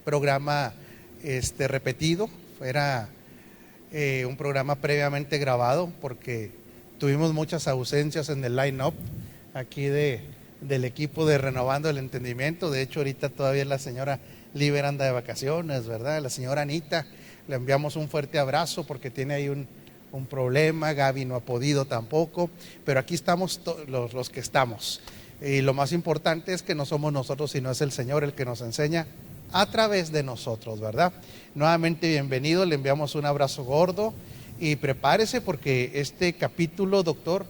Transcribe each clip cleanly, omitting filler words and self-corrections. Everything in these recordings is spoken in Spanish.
programa repetido, era un programa previamente grabado porque tuvimos muchas ausencias en el line-up aquí del equipo de Renovando el Entendimiento. De hecho, ahorita todavía la señora Liber anda de vacaciones, ¿verdad? La señora Anita, le enviamos un fuerte abrazo porque tiene ahí un problema. Gaby no ha podido tampoco, pero aquí estamos los que estamos. Y lo más importante es que no somos nosotros, sino es el Señor el que nos enseña a través de nosotros, ¿verdad? Nuevamente bienvenido, le enviamos un abrazo gordo y prepárese porque este capítulo, doctor,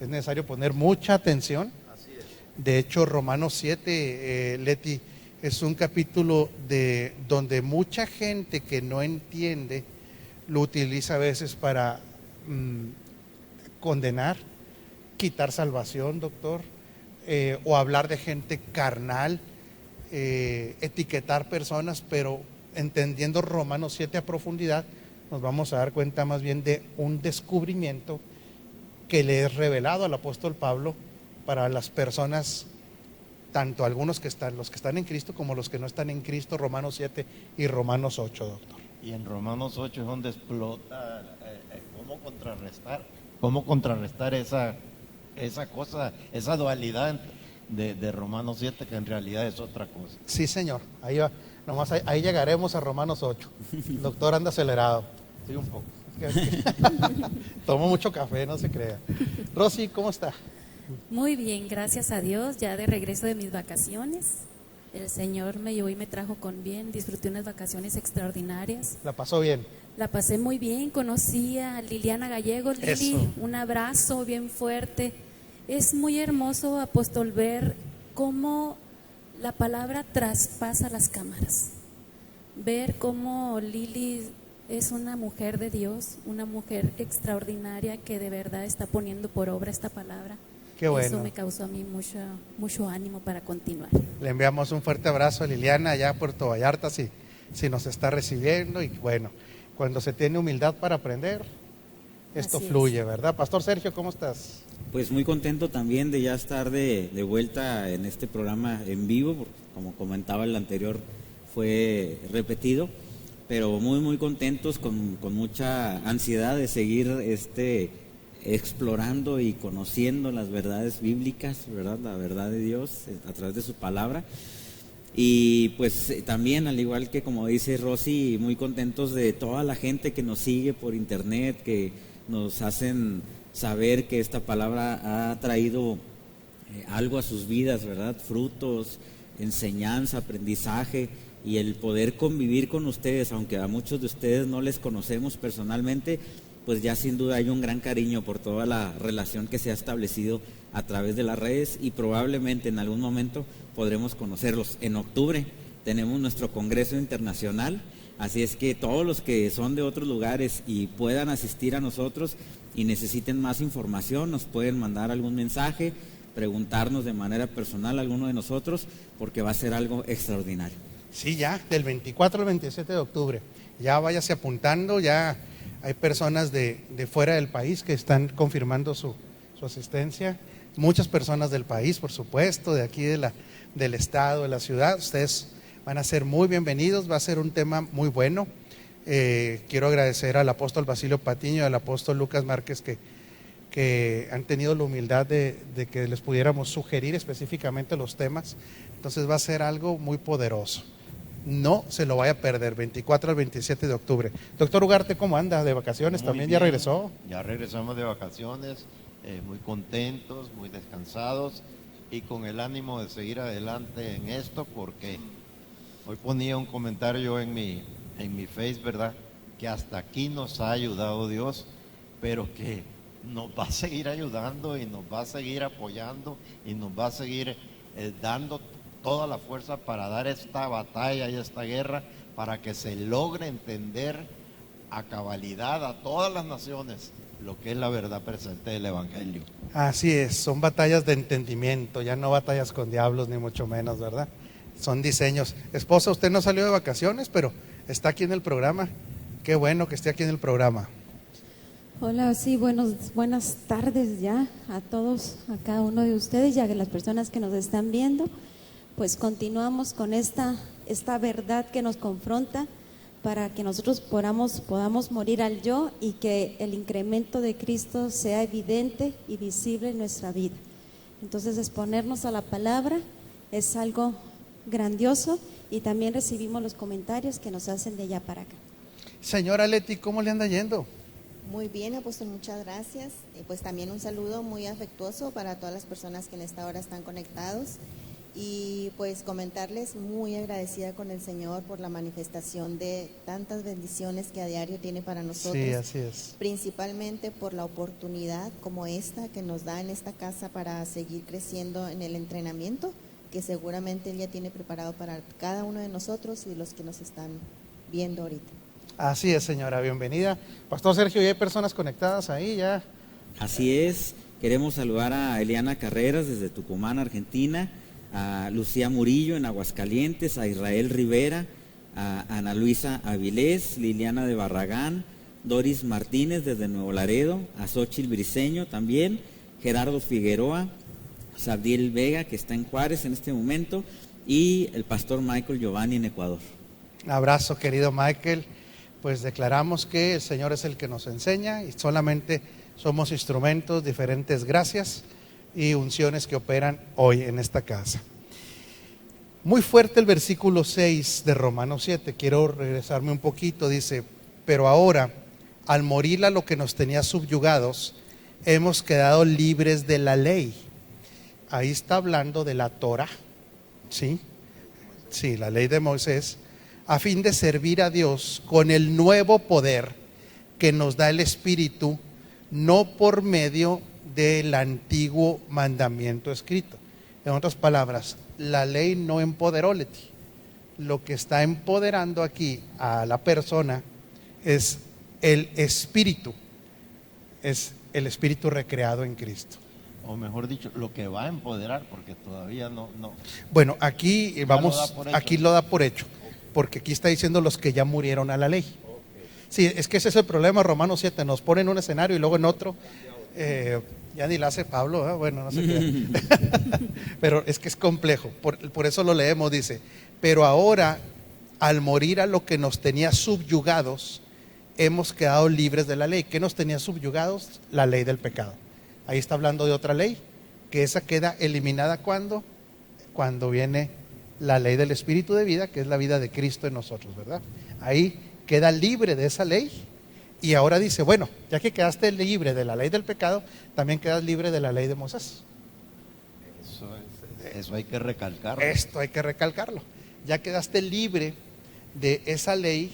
es necesario poner mucha atención. Así es. De hecho, Romanos 7, Leti, es un capítulo donde mucha gente que no entiende lo utiliza a veces para condenar, quitar salvación, doctor, o hablar de gente carnal, etiquetar personas, pero entendiendo Romanos 7 a profundidad, nos vamos a dar cuenta más bien de un descubrimiento que le es revelado al apóstol Pablo para las personas, tanto algunos los que están en Cristo como los que no están en Cristo, Romanos 7 y Romanos 8, doctor. Y en Romanos 8 es donde explota cómo contrarrestar esa cosa, esa dualidad de Romanos 7, que en realidad es otra cosa. Sí, señor, ahí va, nomás ahí llegaremos a Romanos 8. El doctor anda acelerado. Sí, un poco. Tomo mucho café, no se crea. Rosy, ¿cómo está? Muy bien, gracias a Dios, ya de regreso de mis vacaciones. El Señor me llevó y me trajo con bien, disfruté unas vacaciones extraordinarias. ¿La pasó bien? La pasé muy bien, conocí a Liliana Gallego. Lili, eso. Un abrazo bien fuerte. Es muy hermoso, apóstol, ver cómo la palabra traspasa las cámaras. Ver cómo Lili es una mujer de Dios, una mujer extraordinaria que de verdad está poniendo por obra esta palabra. Qué bueno. Eso me causó a mí mucho ánimo para continuar. Le enviamos un fuerte abrazo a Liliana allá a Puerto Vallarta, si nos está recibiendo. Y bueno, cuando se tiene humildad para aprender, esto Así fluye, es. ¿verdad? Pastor Sergio, ¿cómo estás? Pues muy contento también de ya estar de vuelta en este programa en vivo, porque como comentaba el anterior fue repetido, pero muy contentos, con mucha ansiedad de seguir explorando y conociendo las verdades bíblicas, ¿verdad? La verdad de Dios a través de su palabra. Y pues también, al igual que como dice Rosy, muy contentos de toda la gente que nos sigue por internet, que nos hacen saber que esta palabra ha traído algo a sus vidas, ¿verdad? Frutos, enseñanza, aprendizaje, y el poder convivir con ustedes, aunque a muchos de ustedes no les conocemos personalmente, pues ya sin duda hay un gran cariño por toda la relación que se ha establecido a través de las redes, y probablemente en algún momento podremos conocerlos. En octubre tenemos nuestro Congreso Internacional, así es que todos los que son de otros lugares y puedan asistir a nosotros y necesiten más información, nos pueden mandar algún mensaje, preguntarnos de manera personal a alguno de nosotros, porque va a ser algo extraordinario. Sí, ya, del 24 al 27 de octubre. Ya váyase apuntando, ya hay personas de fuera del país que están confirmando su asistencia. Muchas personas del país, por supuesto, de aquí del estado, de la ciudad. Ustedes van a ser muy bienvenidos, va a ser un tema muy bueno. Quiero agradecer al apóstol Basilio Patiño y al apóstol Lucas Márquez que han tenido la humildad de que les pudiéramos sugerir específicamente los temas. Entonces va a ser algo muy poderoso. No se lo vaya a perder, 24 al 27 de octubre. Doctor Ugarte, ¿cómo anda? ¿De vacaciones también? Bien. ¿Ya regresó? Ya regresamos de vacaciones, muy contentos, muy descansados y con el ánimo de seguir adelante en esto, porque hoy ponía un comentario en mi Face, ¿verdad? Que hasta aquí nos ha ayudado Dios, pero que nos va a seguir ayudando y nos va a seguir apoyando y nos va a seguir dando toda la fuerza para dar esta batalla y esta guerra, para que se logre entender a cabalidad a todas las naciones lo que es la verdad presente del Evangelio. Así es, son batallas de entendimiento, ya no batallas con diablos ni mucho menos, ¿verdad? Son diseños. Esposa, usted no salió de vacaciones, pero está aquí en el programa. Qué bueno que esté aquí en el programa. Hola, sí, buenas tardes ya a todos, a cada uno de ustedes y a las personas que nos están viendo. Pues continuamos con esta esta verdad que nos confronta para que nosotros podamos morir al yo y que el incremento de Cristo sea evidente y visible en nuestra vida. Entonces, exponernos a la palabra es algo grandioso y también recibimos los comentarios que nos hacen de allá para acá. Señora Leti, ¿cómo le anda yendo? Muy bien, apóstol, muchas gracias. Y pues también un saludo muy afectuoso para todas las personas que en esta hora están conectados. Y pues comentarles, muy agradecida con el Señor por la manifestación de tantas bendiciones que a diario tiene para nosotros. Sí, así es. Principalmente por la oportunidad como esta que nos da en esta casa para seguir creciendo en el entrenamiento que seguramente Él ya tiene preparado para cada uno de nosotros y los que nos están viendo ahorita. Así es, señora, bienvenida. Pastor Sergio, ¿ya hay personas conectadas ahí ya? Así es, queremos saludar a Eliana Carreras desde Tucumán, Argentina, a Lucía Murillo en Aguascalientes, a Israel Rivera, a Ana Luisa Avilés, Liliana de Barragán, Doris Martínez desde Nuevo Laredo, a Xochitl Briceño también, Gerardo Figueroa, Sabdiel Vega, que está en Juárez en este momento, y el pastor Michael Giovanni en Ecuador. Un abrazo, querido Michael. Pues declaramos que el Señor es el que nos enseña y solamente somos instrumentos, diferentes gracias y unciones que operan hoy en esta casa. Muy fuerte el versículo 6 de Romanos 7, quiero regresarme un poquito, dice, pero ahora, al morir a lo que nos tenía subyugados, hemos quedado libres de la ley. Ahí está hablando de la Torah, ¿sí? Sí, la ley de Moisés, a fin de servir a Dios con el nuevo poder que nos da el Espíritu, no por medio del antiguo mandamiento escrito. En otras palabras, la ley no empoderó, Leti. Lo que está empoderando aquí a la persona es el Espíritu, es el Espíritu recreado en Cristo. O mejor dicho, lo que va a empoderar, porque todavía no. Bueno, aquí lo da por hecho. aquí lo da por hecho, porque aquí está diciendo los que ya murieron a la ley. Sí, es que ese es el problema, Romanos 7, nos pone en un escenario y luego en otro, ya ni la hace Pablo, ¿eh? Bueno, no sé qué. Pero es que es complejo, por eso lo leemos, dice, pero ahora, al morir a lo que nos tenía subyugados, hemos quedado libres de la ley. ¿Qué nos tenía subyugados? La ley del pecado. Ahí está hablando de otra ley, que esa queda eliminada cuando viene la ley del Espíritu de vida, que es la vida de Cristo en nosotros, ¿verdad? Ahí queda libre de esa ley y ahora dice, bueno, ya que quedaste libre de la ley del pecado, también quedas libre de la ley de Moisés. Eso hay que recalcarlo. Esto hay que recalcarlo. Ya quedaste libre de esa ley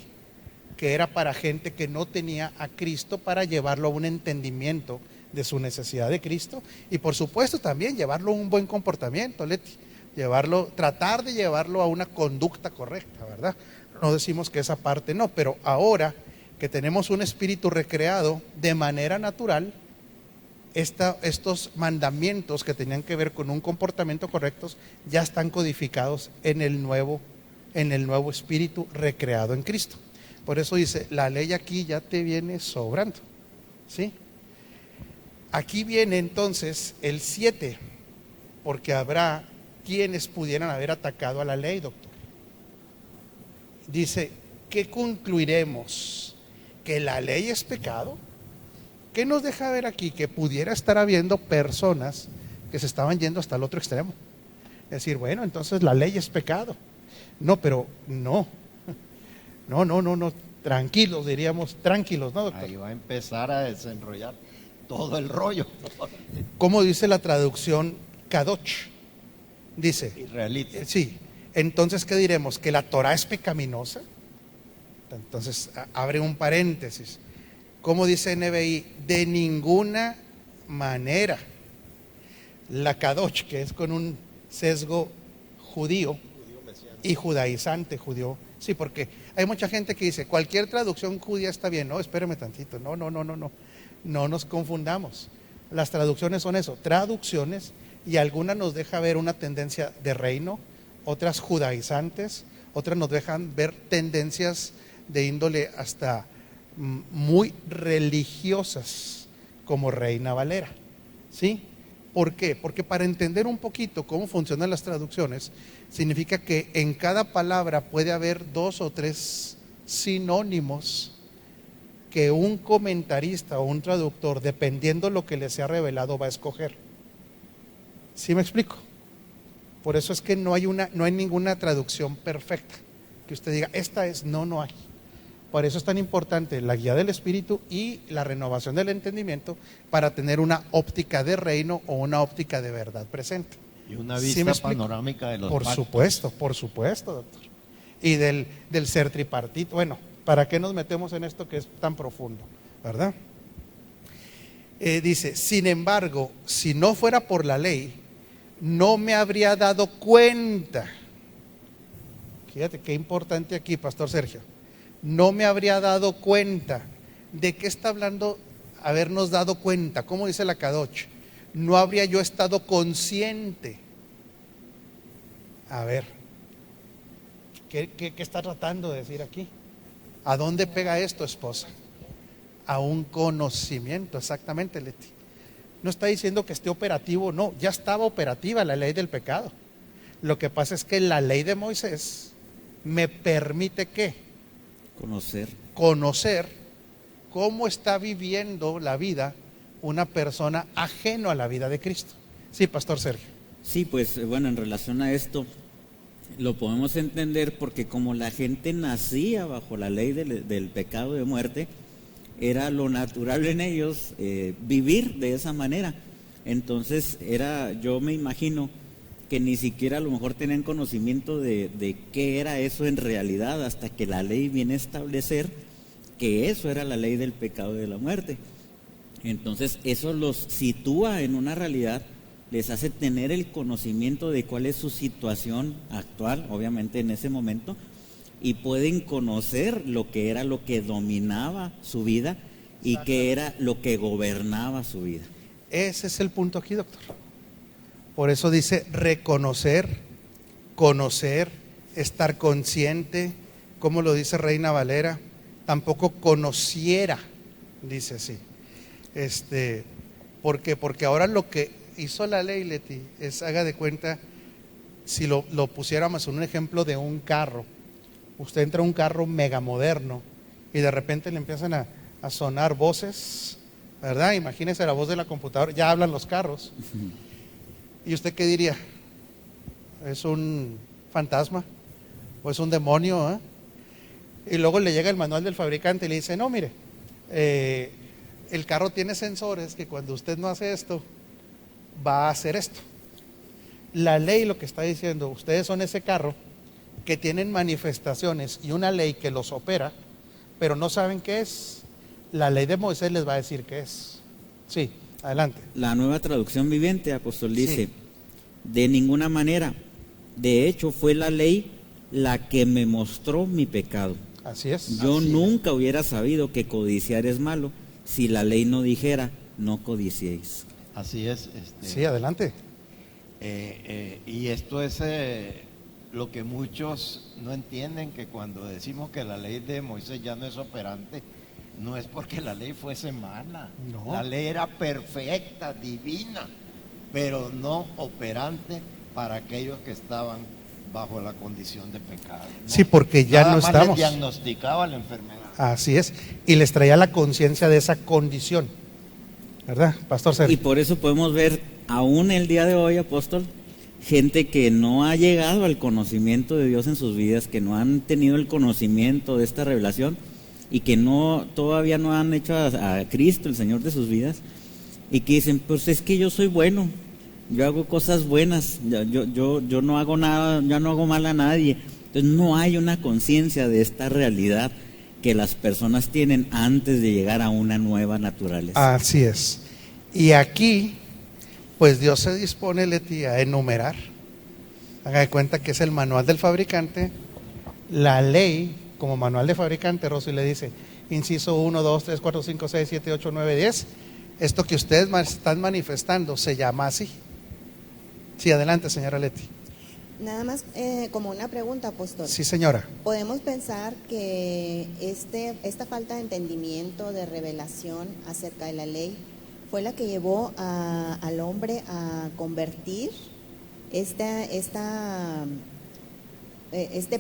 que era para gente que no tenía a Cristo, para llevarlo a un entendimiento de su necesidad de Cristo y por supuesto también llevarlo a un buen comportamiento, Leti, tratar de llevarlo a una conducta correcta, ¿verdad? No decimos que esa parte no, pero ahora que tenemos un espíritu recreado de manera natural, estos mandamientos que tenían que ver con un comportamiento correcto ya están codificados en el nuevo espíritu recreado en Cristo. Por eso dice, la ley aquí ya te viene sobrando, ¿sí? Aquí viene entonces el 7, porque habrá quienes pudieran haber atacado a la ley, doctor. Dice, ¿qué concluiremos? ¿Que la ley es pecado? ¿Qué nos deja ver aquí? Que pudiera estar habiendo personas que se estaban yendo hasta el otro extremo. Es decir, bueno, entonces la ley es pecado. No, pero no, tranquilos, diríamos, tranquilos, ¿no, doctor? Ahí va a empezar a desenrollar todo el rollo. ¿Cómo dice la traducción Kadosh? Dice, Israelita. sí, entonces ¿qué diremos? ¿Que la Torah es pecaminosa? Entonces abre un paréntesis. ¿Cómo dice NBI? De ninguna manera. La Kadosh, que es con un sesgo judío y judaizante, judío. Sí, porque hay mucha gente que dice, cualquier traducción judía está bien. No, espérame tantito, no nos confundamos. Las traducciones son eso, traducciones, y algunas nos deja ver una tendencia de reino, otras judaizantes, otras nos dejan ver tendencias de índole hasta muy religiosas, como Reina Valera, ¿sí? ¿Por qué? Porque para entender un poquito cómo funcionan las traducciones, significa que en cada palabra puede haber 2 o 3 sinónimos que un comentarista o un traductor, dependiendo lo que le sea revelado, va a escoger. ¿Sí me explico? Por eso es que no hay ninguna traducción perfecta que usted diga, esta es, no hay. Por eso es tan importante la guía del Espíritu y la renovación del entendimiento para tener una óptica de reino o una óptica de verdad presente. Y una ¿Sí vista me explico? panorámica de los Por pactos. supuesto, doctor. Y del ser tripartito. Bueno, ¿para qué nos metemos en esto que es tan profundo? ¿Verdad? Dice, sin embargo, si no fuera por la ley, no me habría dado cuenta. Fíjate qué importante aquí, Pastor Sergio. No me habría dado cuenta. ¿De qué está hablando habernos dado cuenta? ¿Cómo dice la Kadosh? No habría yo estado consciente. A ver, ¿qué está tratando de decir aquí? ¿A dónde pega esto, esposa? A un conocimiento, exactamente, Leti. No está diciendo que esté operativo, no, ya estaba operativa la ley del pecado. Lo que pasa es que la ley de Moisés me permite ¿qué? Conocer cómo está viviendo la vida una persona ajeno a la vida de Cristo. Sí, Pastor Sergio. Sí, pues bueno, en relación a esto, lo podemos entender porque como la gente nacía bajo la ley del pecado de muerte, era lo natural en ellos vivir de esa manera. Entonces yo me imagino que ni siquiera a lo mejor tenían conocimiento de qué era eso en realidad, hasta que la ley viene a establecer que eso era la ley del pecado y de la muerte. Entonces eso los sitúa en una realidad, les hace tener el conocimiento de cuál es su situación actual, obviamente en ese momento, y pueden conocer lo que era lo que dominaba su vida y qué era lo que gobernaba su vida. Ese es el punto aquí, doctor. Por eso dice reconocer, conocer, estar consciente, como lo dice Reina Valera, tampoco conociera, dice así. Porque ahora lo que hizo la ley, Leti, es, haga de cuenta, si lo pusiéramos en un ejemplo de un carro, usted entra a un carro mega moderno y de repente le empiezan a sonar voces, ¿verdad? Imagínese la voz de la computadora, ya hablan los carros. ¿Y usted qué diría? ¿Es un fantasma? ¿O es un demonio? Y luego le llega el manual del fabricante y le dice, no, mire, el carro tiene sensores que cuando usted no hace esto, va a hacer esto. La ley lo que está diciendo, ustedes son ese carro que tienen manifestaciones y una ley que los opera, pero no saben qué es. La ley de Moisés les va a decir qué es. Sí, adelante. La Nueva Traducción Viviente, apóstol, dice, de ninguna manera, de hecho fue la ley la que me mostró mi pecado. Así es. Yo así nunca hubiera sabido que codiciar es malo si la ley no dijera, no codiciéis. Así es. Sí, adelante. Y esto es lo que muchos no entienden, que cuando decimos que la ley de Moisés ya no es operante, no es porque la ley fuese mala. No. La ley era perfecta, divina, pero no operante para aquellos que estaban bajo la condición de pecado, ¿no? Sí, porque ya Nada no más estamos. les diagnosticaba la enfermedad. Así es. Y les traía la conciencia de esa condición. ¿Verdad, Pastor Sergio? Y por eso podemos ver aún el día de hoy, apóstol, gente que no ha llegado al conocimiento de Dios en sus vidas, que no han tenido el conocimiento de esta revelación y que todavía no han hecho a Cristo el Señor de sus vidas, y que dicen, pues es que yo soy bueno, yo hago cosas buenas, yo no hago nada, yo no hago mal a nadie. Entonces no hay una conciencia de esta realidad que las personas tienen antes de llegar a una nueva naturaleza. Así es. Y aquí, pues Dios se dispone, Leti, a enumerar. Haga de cuenta que es el manual del fabricante. La ley, como manual de fabricante, Rosy le dice, inciso 1, 2, 3, 4, 5, 6, 7, 8, 9, 10. Esto que ustedes están manifestando se llama así. Sí, adelante, señora Leti. Nada más como una pregunta, apóstol. Sí, señora. Podemos pensar que esta falta de entendimiento, de revelación acerca de la ley, fue la que llevó al hombre a convertir este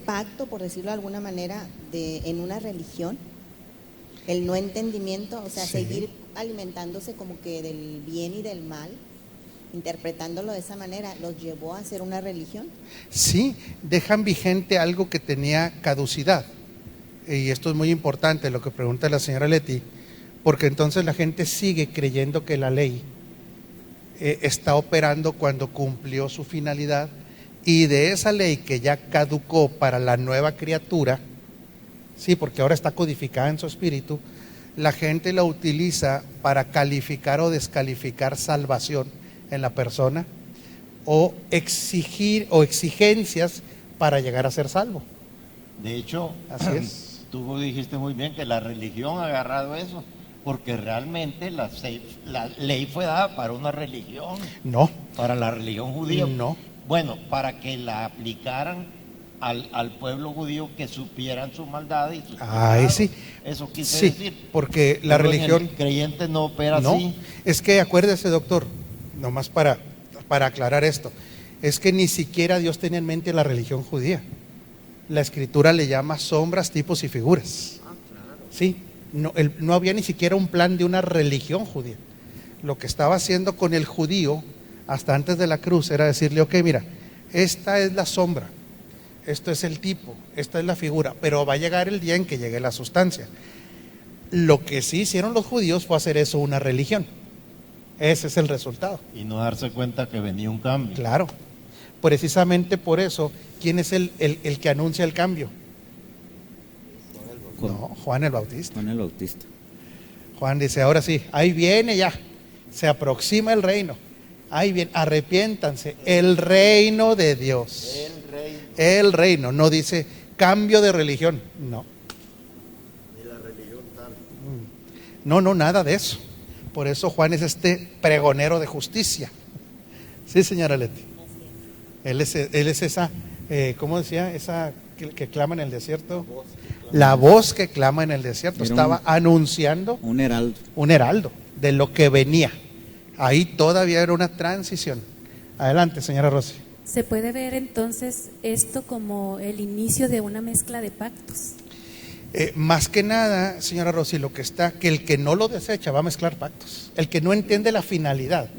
pacto, por decirlo de alguna manera, en una religión. El no entendimiento, o sea, Sí. seguir alimentándose como que del bien y del mal, interpretándolo de esa manera, los llevó a hacer una religión. Sí, dejan vigente algo que tenía caducidad. Y esto es muy importante, lo que pregunta la señora Leti, porque entonces la gente sigue creyendo que la ley está operando cuando cumplió su finalidad, y de esa ley que ya caducó para la nueva criatura, sí, porque ahora está codificada en su espíritu, la gente la utiliza para calificar o descalificar salvación en la persona, o exigir o exigencias para llegar a ser salvo. De hecho, Así es. tú dijiste muy bien que la religión ha agarrado eso, porque realmente la ley fue dada para una religión, No, para la religión judía. no. Bueno, para que la aplicaran al pueblo judío, que supieran su maldad y sus pecados. Sí. Eso quise Sí, decir. porque la Pero en religión... el creyente no opera No, así. es que acuérdese, doctor, nomás para aclarar esto, es que ni siquiera Dios tenía en mente la religión judía. La escritura le llama sombras, tipos y figuras. Sí, no había ni siquiera un plan de una religión judía. Lo que estaba haciendo con el judío hasta antes de la cruz era decirle, ok, mira, esta es la sombra, esto es el tipo, esta es la figura, pero va a llegar el día en que llegue la sustancia. Lo que sí hicieron los judíos fue hacer eso una religión. Ese es el resultado. Y no darse cuenta que venía un cambio. Claro. Precisamente por eso, ¿quién es el que anuncia el cambio? No, Juan el Bautista. Juan el Bautista. Juan dice, ahora sí, ahí viene ya, se aproxima el reino. Ahí viene, arrepiéntanse, el reino de Dios. El reino, no dice cambio de religión, no. No, nada de eso. Por eso Juan es este pregonero de justicia. Sí, señora Leti. Él es esa, ¿cómo decía? Esa que clama en el desierto. La voz que clama en el desierto. Era Estaba anunciando Un heraldo. un heraldo de lo que venía. Ahí todavía era una transición. Adelante, señora Rosy. Se puede ver entonces esto como el inicio de una mezcla de pactos. Más que nada, señora Rosy, lo que está, que el que no lo desecha va a mezclar pactos. El que no entiende la finalidad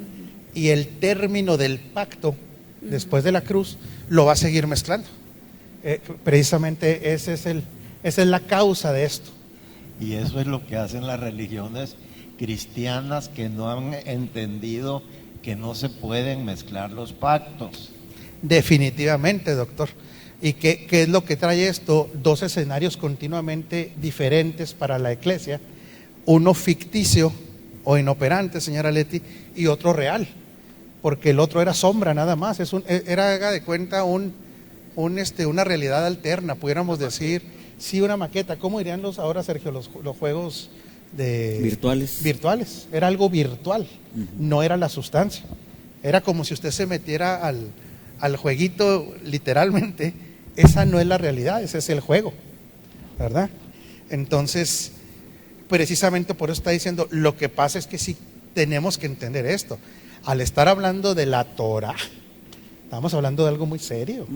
y el término del pacto después de la cruz, lo va a seguir mezclando. Precisamente esa es la causa de esto. Y eso es lo que hacen las religiones cristianas, que no han entendido que no se pueden mezclar los pactos. Definitivamente, doctor. ¿Y qué es lo que trae esto? Dos escenarios continuamente diferentes para la iglesia. Uno ficticio o inoperante, señora Leti, y otro real. Porque el otro era sombra nada más. Era, haga de cuenta, una realidad alterna, pudiéramos decir. Sí, una maqueta. ¿Cómo dirían ahora, Sergio, los juegos Virtuales. Virtuales. Era algo virtual, no era la sustancia. Era como si usted se metiera al jueguito literalmente. Esa no es la realidad, ese es el juego, ¿verdad? Entonces, precisamente por eso está diciendo, lo que pasa es que sí tenemos que entender esto. Al estar hablando de la Torah, estamos hablando de algo muy serio.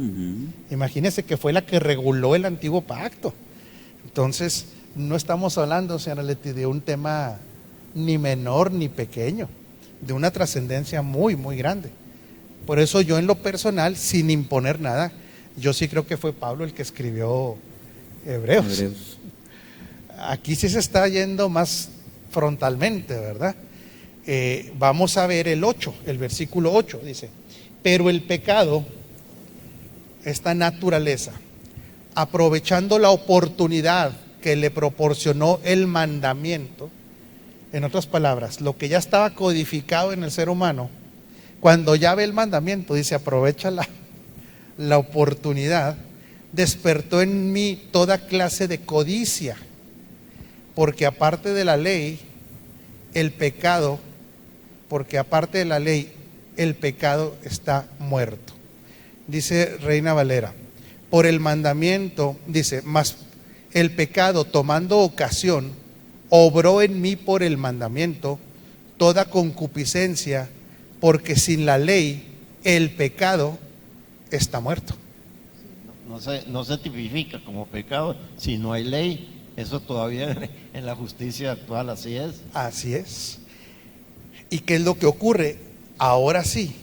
Imagínese que fue la que reguló el antiguo pacto. Entonces, no estamos hablando, señora Leti, de un tema ni menor ni pequeño, de una trascendencia muy, muy grande. Por eso yo, en lo personal, sin imponer nada, yo sí creo que fue Pablo el que escribió Hebreos. Aquí sí se está yendo más frontalmente, ¿verdad? Vamos a ver el 8, el versículo 8, dice: pero el pecado, esta naturaleza, aprovechando la oportunidad que le proporcionó el mandamiento, en otras palabras, lo que ya estaba codificado en el ser humano, cuando ya ve el mandamiento, dice, aprovecha la oportunidad, despertó en mí toda clase de codicia, porque aparte de la ley, el pecado está muerto. Dice Reina Valera, por el mandamiento, dice, mas el pecado, tomando ocasión, obró en mí por el mandamiento toda concupiscencia, porque sin la ley el pecado está muerto. No se tipifica como pecado si no hay ley. Eso todavía en la justicia actual así es. Así es. ¿Y qué es lo que ocurre? Ahora sí,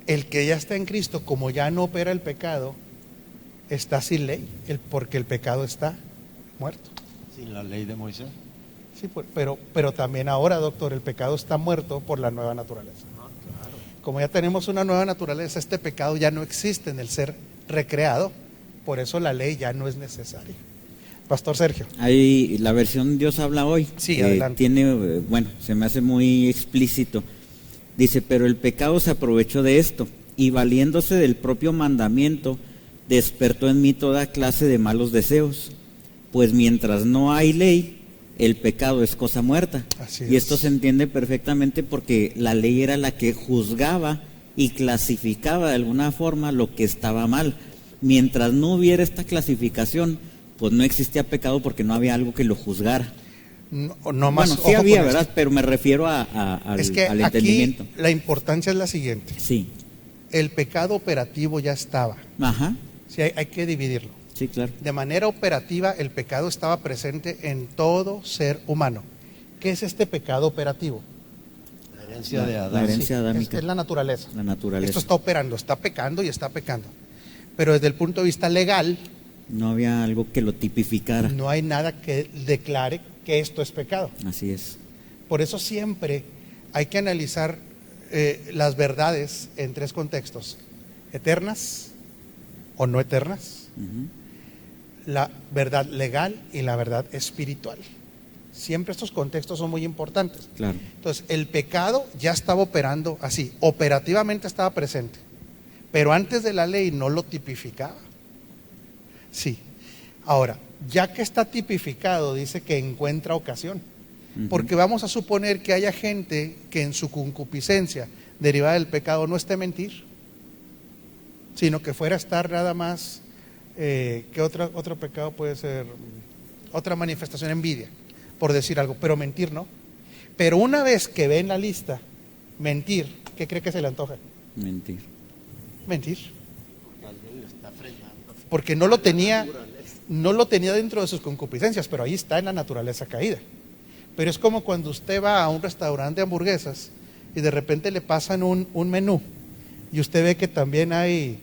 el que ya está en Cristo, como ya no opera el pecado, está sin ley, porque el pecado está muerto. Sin la ley de Moisés. Sí, pero también ahora, doctor, el pecado está muerto por la nueva naturaleza. Claro. Como ya tenemos una nueva naturaleza, este pecado ya no existe en el ser recreado, por eso la ley ya no es necesaria. Pastor Sergio. Ahí la versión Dios habla hoy. Sí, adelante. Tiene, se me hace muy explícito. Dice, pero el pecado se aprovechó de esto y valiéndose del propio mandamiento, despertó en mí toda clase de malos deseos. Pues mientras no hay ley, el pecado es cosa muerta. Así y esto es. se entiende perfectamente porque la ley era la que juzgaba y clasificaba de alguna forma lo que estaba mal. Mientras no hubiera esta clasificación, pues no existía pecado porque no había algo que lo juzgara. No más, bueno, sí ojo había, con ¿verdad? esto. Pero me refiero Es que al aquí entendimiento. la importancia es la siguiente. Sí. El pecado operativo ya estaba. Ajá. Sí, hay que dividirlo. Sí, claro. De manera operativa, el pecado estaba presente en todo ser humano. ¿Qué es este pecado operativo? La herencia de Adán. La herencia adámica. Es la naturaleza. La naturaleza. Esto está operando, está pecando y está pecando. Pero desde el punto de vista legal, No había algo que lo tipificara. no hay nada que declare que esto es pecado. Así es. Por eso siempre hay que analizar las verdades en tres contextos: eternas o no eternas, Ujú. la verdad legal y la verdad espiritual. Siempre estos contextos son muy importantes. Claro. Entonces, el pecado ya estaba operando así, operativamente estaba presente, pero antes de la ley no lo tipificaba. Sí. Ahora, ya que está tipificado, dice que encuentra ocasión. Ujú. Porque vamos a suponer que haya gente que en su concupiscencia derivada del pecado no esté mentir, sino que fuera a estar nada más, ¿qué otro pecado puede ser? Otra manifestación, envidia, por decir algo, pero mentir no. Pero una vez que ve en la lista mentir, ¿qué cree que se le antoja? Mentir. Mentir. Porque alguien lo está frenando. Porque no lo tenía dentro de sus concupiscencias, pero ahí está en la naturaleza caída. Pero es como cuando usted va a un restaurante de hamburguesas y de repente le pasan un menú y usted ve que también hay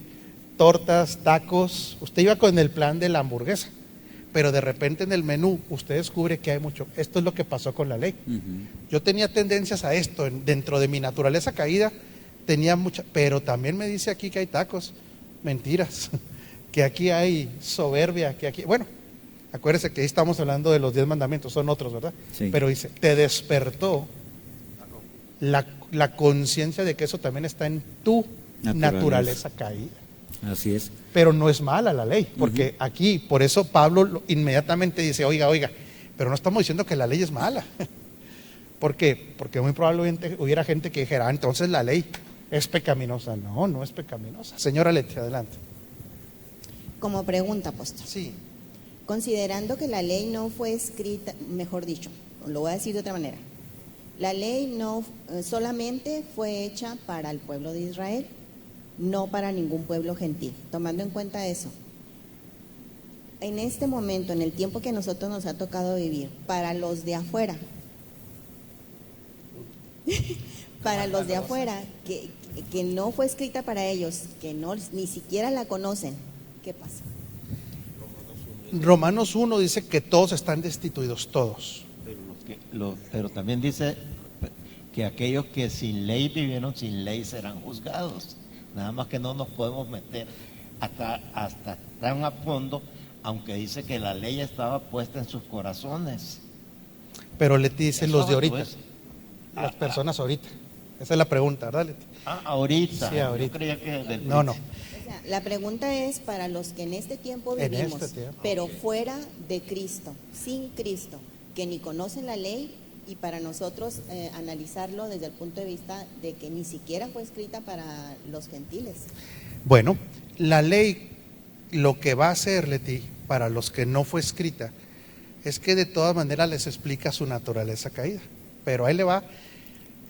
tortas, tacos. Usted iba con el plan de la hamburguesa, pero de repente en el menú usted descubre que hay mucho. Esto es lo que pasó con la ley. Ujú. Yo tenía tendencias a esto, dentro de mi naturaleza caída tenía mucha, pero también me dice aquí que hay tacos, mentiras, que aquí hay soberbia, que aquí, bueno, acuérdese que ahí estamos hablando de los 10 mandamientos, son otros, ¿verdad? Sí. Pero dice, te despertó la conciencia de que eso también está en tu naturaleza caída. Así es. Pero no es mala la ley, porque aquí, por eso Pablo inmediatamente dice, oiga, pero no estamos diciendo que la ley es mala. ¿Por qué? Porque muy probablemente hubiera gente que dijera, entonces la ley es pecaminosa. No, no es pecaminosa. Señora Leti, adelante. Como pregunta, apóstol. Sí, Considerando que la ley no fue escrita, mejor dicho, lo voy a decir de otra manera, la ley no solamente fue hecha para el pueblo de Israel, no para ningún pueblo gentil. Tomando en cuenta eso, en este momento, en el tiempo que a nosotros nos ha tocado vivir, para los de afuera, para los de afuera, que no fue escrita para ellos, que no ni siquiera la conocen, ¿qué pasa? Romanos 1 dice que todos están destituidos, todos. Pero también dice que aquellos que sin ley vivieron sin ley serán juzgados. Nada más que no nos podemos meter hasta tan a fondo, aunque dice que la ley estaba puesta en sus corazones. Pero Leti dice Eso los de ahorita, pues, las personas ahorita. Esa es la pregunta, ¿verdad, Leti? Ahorita. Sí, ahorita. Yo creía que del No, no. O sea, la pregunta es para los que en este tiempo En vivimos, este tiempo. pero fuera de Cristo, sin Cristo, que ni conocen la ley, y para nosotros analizarlo desde el punto de vista de que ni siquiera fue escrita para los gentiles. Bueno, la ley lo que va a hacer, Leti, para los que no fue escrita, es que de todas maneras les explica su naturaleza caída. Pero ahí le va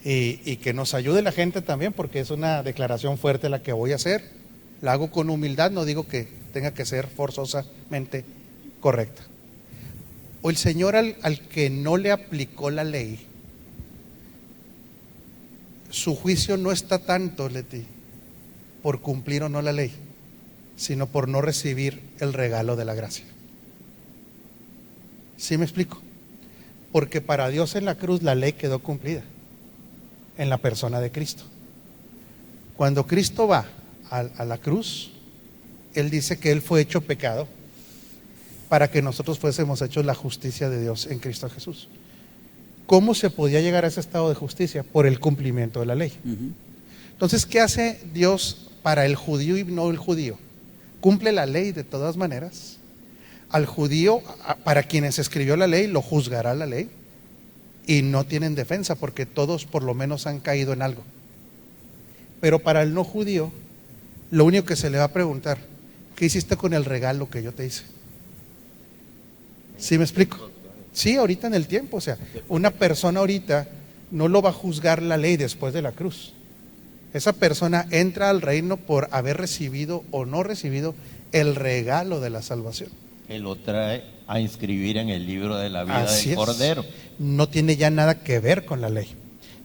y que nos ayude la gente también, porque es una declaración fuerte la que voy a hacer. La hago con humildad, no digo que tenga que ser forzosamente correcta. O el Señor al que no le aplicó la ley, su juicio no está tanto, Leti, por cumplir o no la ley, sino por no recibir el regalo de la gracia. ¿Sí me explico? Porque para Dios en la cruz la ley quedó cumplida en la persona de Cristo. Cuando Cristo va a la cruz, Él dice que Él fue hecho pecado para que nosotros fuésemos hechos la justicia de Dios en Cristo Jesús. ¿Cómo se podía llegar a ese estado de justicia? Por el cumplimiento de la ley. Entonces, ¿qué hace Dios para el judío y no el judío? Cumple la ley de todas maneras. Al judío, para quienes escribió la ley, lo juzgará la ley y no tienen defensa porque todos por lo menos han caído en algo. Pero para el no judío, lo único que se le va a preguntar: ¿qué hiciste con el regalo que yo te hice? ¿Sí me explico? Sí, ahorita en el tiempo, o sea, una persona ahorita no lo va a juzgar la ley después de la cruz. Esa persona entra al reino por haber recibido o no recibido el regalo de la salvación. Que lo trae a inscribir en el libro de la vida Así del Cordero. No tiene ya nada que ver con la ley.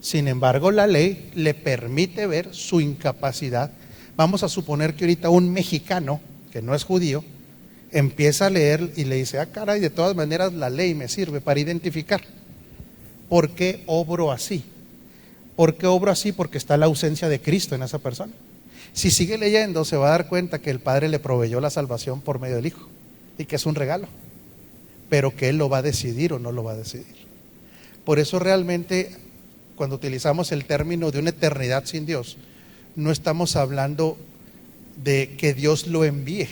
Sin embargo, la ley le permite ver su incapacidad. Vamos a suponer que ahorita un mexicano, que no es judío, empieza a leer y le dice: caray, de todas maneras la ley me sirve para identificar. ¿Por qué obro así? ¿Por qué obro así? Porque está la ausencia de Cristo en esa persona. Si sigue leyendo, se va a dar cuenta que el Padre le proveyó la salvación por medio del Hijo y que es un regalo, pero que Él lo va a decidir o no lo va a decidir. Por eso realmente, cuando utilizamos el término de una eternidad sin Dios, no estamos hablando de que Dios lo envíe,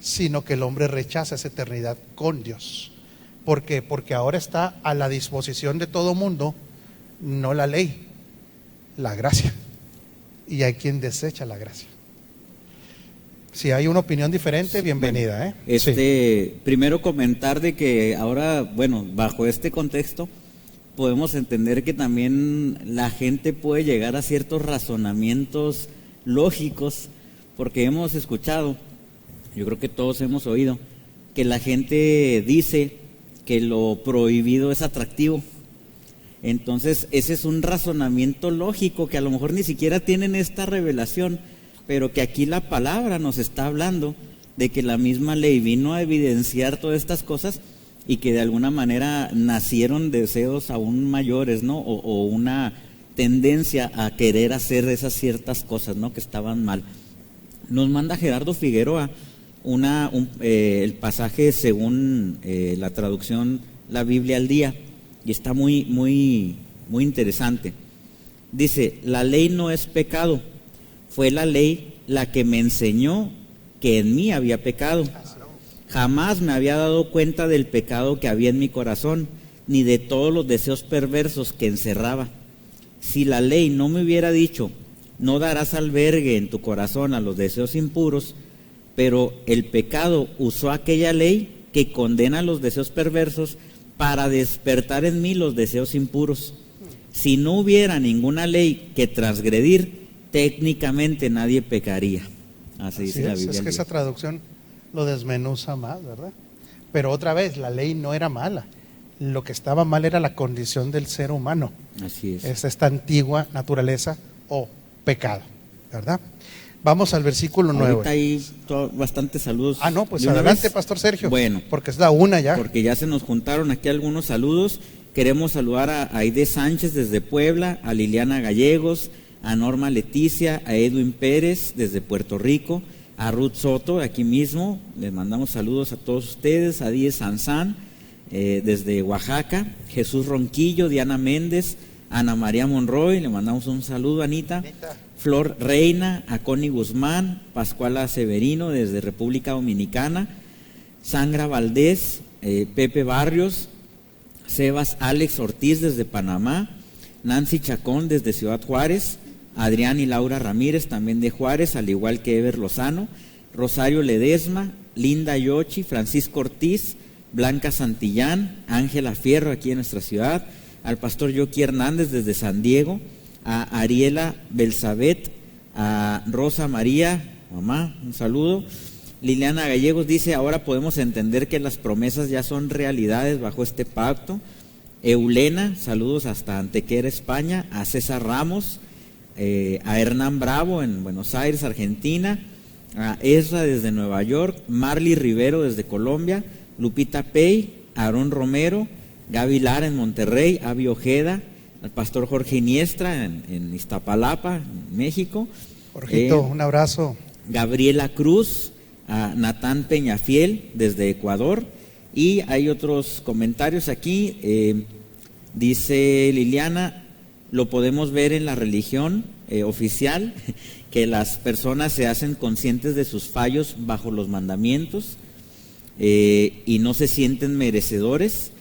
sino que el hombre rechaza esa eternidad con Dios. ¿Por qué? Porque ahora está a la disposición de todo mundo, no la ley, la gracia. Y hay quien desecha la gracia. Si hay una opinión diferente, bienvenida. Primero comentar de que ahora, bueno, bajo este contexto, podemos entender que también la gente puede llegar a ciertos razonamientos lógicos, porque hemos escuchado, yo creo que todos hemos oído, que la gente dice que lo prohibido es atractivo. Entonces, ese es un razonamiento lógico que a lo mejor ni siquiera tienen esta revelación, pero que aquí la palabra nos está hablando de que la misma ley vino a evidenciar todas estas cosas y que de alguna manera nacieron deseos aún mayores, ¿no? O una tendencia a querer hacer esas ciertas cosas, ¿no? Que estaban mal. Nos manda Gerardo Figueroa el pasaje según la traducción La Biblia al Día, y está muy, muy, muy interesante. Dice: la ley no es pecado, fue la ley la que me enseñó que en mí había pecado. Jamás me había dado cuenta del pecado que había en mi corazón, ni de todos los deseos perversos que encerraba. Si la ley no me hubiera dicho: no darás albergue en tu corazón a los deseos impuros, pero el pecado usó aquella ley que condena los deseos perversos para despertar en mí los deseos impuros. Si no hubiera ninguna ley que transgredir, técnicamente nadie pecaría. Así dice la Biblia. Es que esa traducción lo desmenuza más, ¿verdad? Pero otra vez, la ley no era mala. Lo que estaba mal era la condición del ser humano. Así es. Es esta antigua naturaleza o pecado, ¿verdad? Vamos al versículo 9. Ahorita hay bastantes saludos. No, pues adelante, Pastor Sergio. Bueno. Porque es la una ya. Porque ya se nos juntaron aquí algunos saludos. Queremos saludar a Aide Sánchez desde Puebla, a Liliana Gallegos, a Norma Leticia, a Edwin Pérez desde Puerto Rico, a Ruth Soto aquí mismo. Les mandamos saludos a todos ustedes. A Díez Sanzán desde Oaxaca, Jesús Ronquillo, Diana Méndez, Ana María Monroy, le mandamos un saludo, Anita. Flor Reina, a Connie Guzmán, Pascuala Severino desde República Dominicana, Sangra Valdés, Pepe Barrios, Sebas Alex Ortiz desde Panamá, Nancy Chacón desde Ciudad Juárez, Adrián y Laura Ramírez también de Juárez, al igual que Ever Lozano, Rosario Ledesma, Linda Yochi, Francisco Ortiz, Blanca Santillán, Ángela Fierro aquí en nuestra ciudad, al pastor Yoki Hernández desde San Diego, a Ariela Belsabet, a Rosa María, mamá, un saludo. Liliana Gallegos dice, ahora podemos entender que las promesas ya son realidades bajo este pacto. Eulena, saludos hasta Antequera, España. A César Ramos, a Hernán Bravo en Buenos Aires, Argentina. A Ezra desde Nueva York. Marly Rivero desde Colombia. Lupita Pey, Aarón Romero, Gaby Lara en Monterrey, Avi Ojeda, al pastor Jorge Iniestra en Iztapalapa, México. Jorgito, un abrazo. Gabriela Cruz, a Natán Peñafiel desde Ecuador. Y hay otros comentarios aquí. Dice Liliana, lo podemos ver en la religión oficial, que las personas se hacen conscientes de sus fallos bajo los mandamientos y no se sienten merecedores.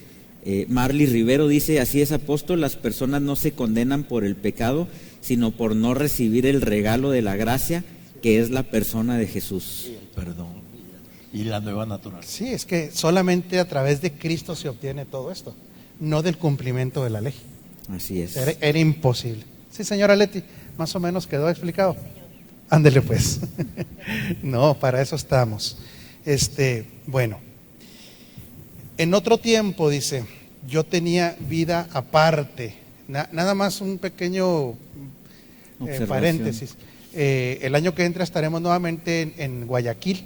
Marly Rivero dice, así es, apóstol, las personas no se condenan por el pecado, sino por no recibir el regalo de la gracia, que es la persona de Jesús. Y el perdón y la nueva naturaleza. Sí, es que solamente a través de Cristo se obtiene todo esto, no del cumplimiento de la ley. Así es. Era imposible. Sí, señora Leti, más o menos quedó explicado. Ándele pues. No, para eso estamos. Bueno, en otro tiempo, dice, yo tenía vida aparte. Nada más un pequeño paréntesis. El año que entra estaremos nuevamente en Guayaquil.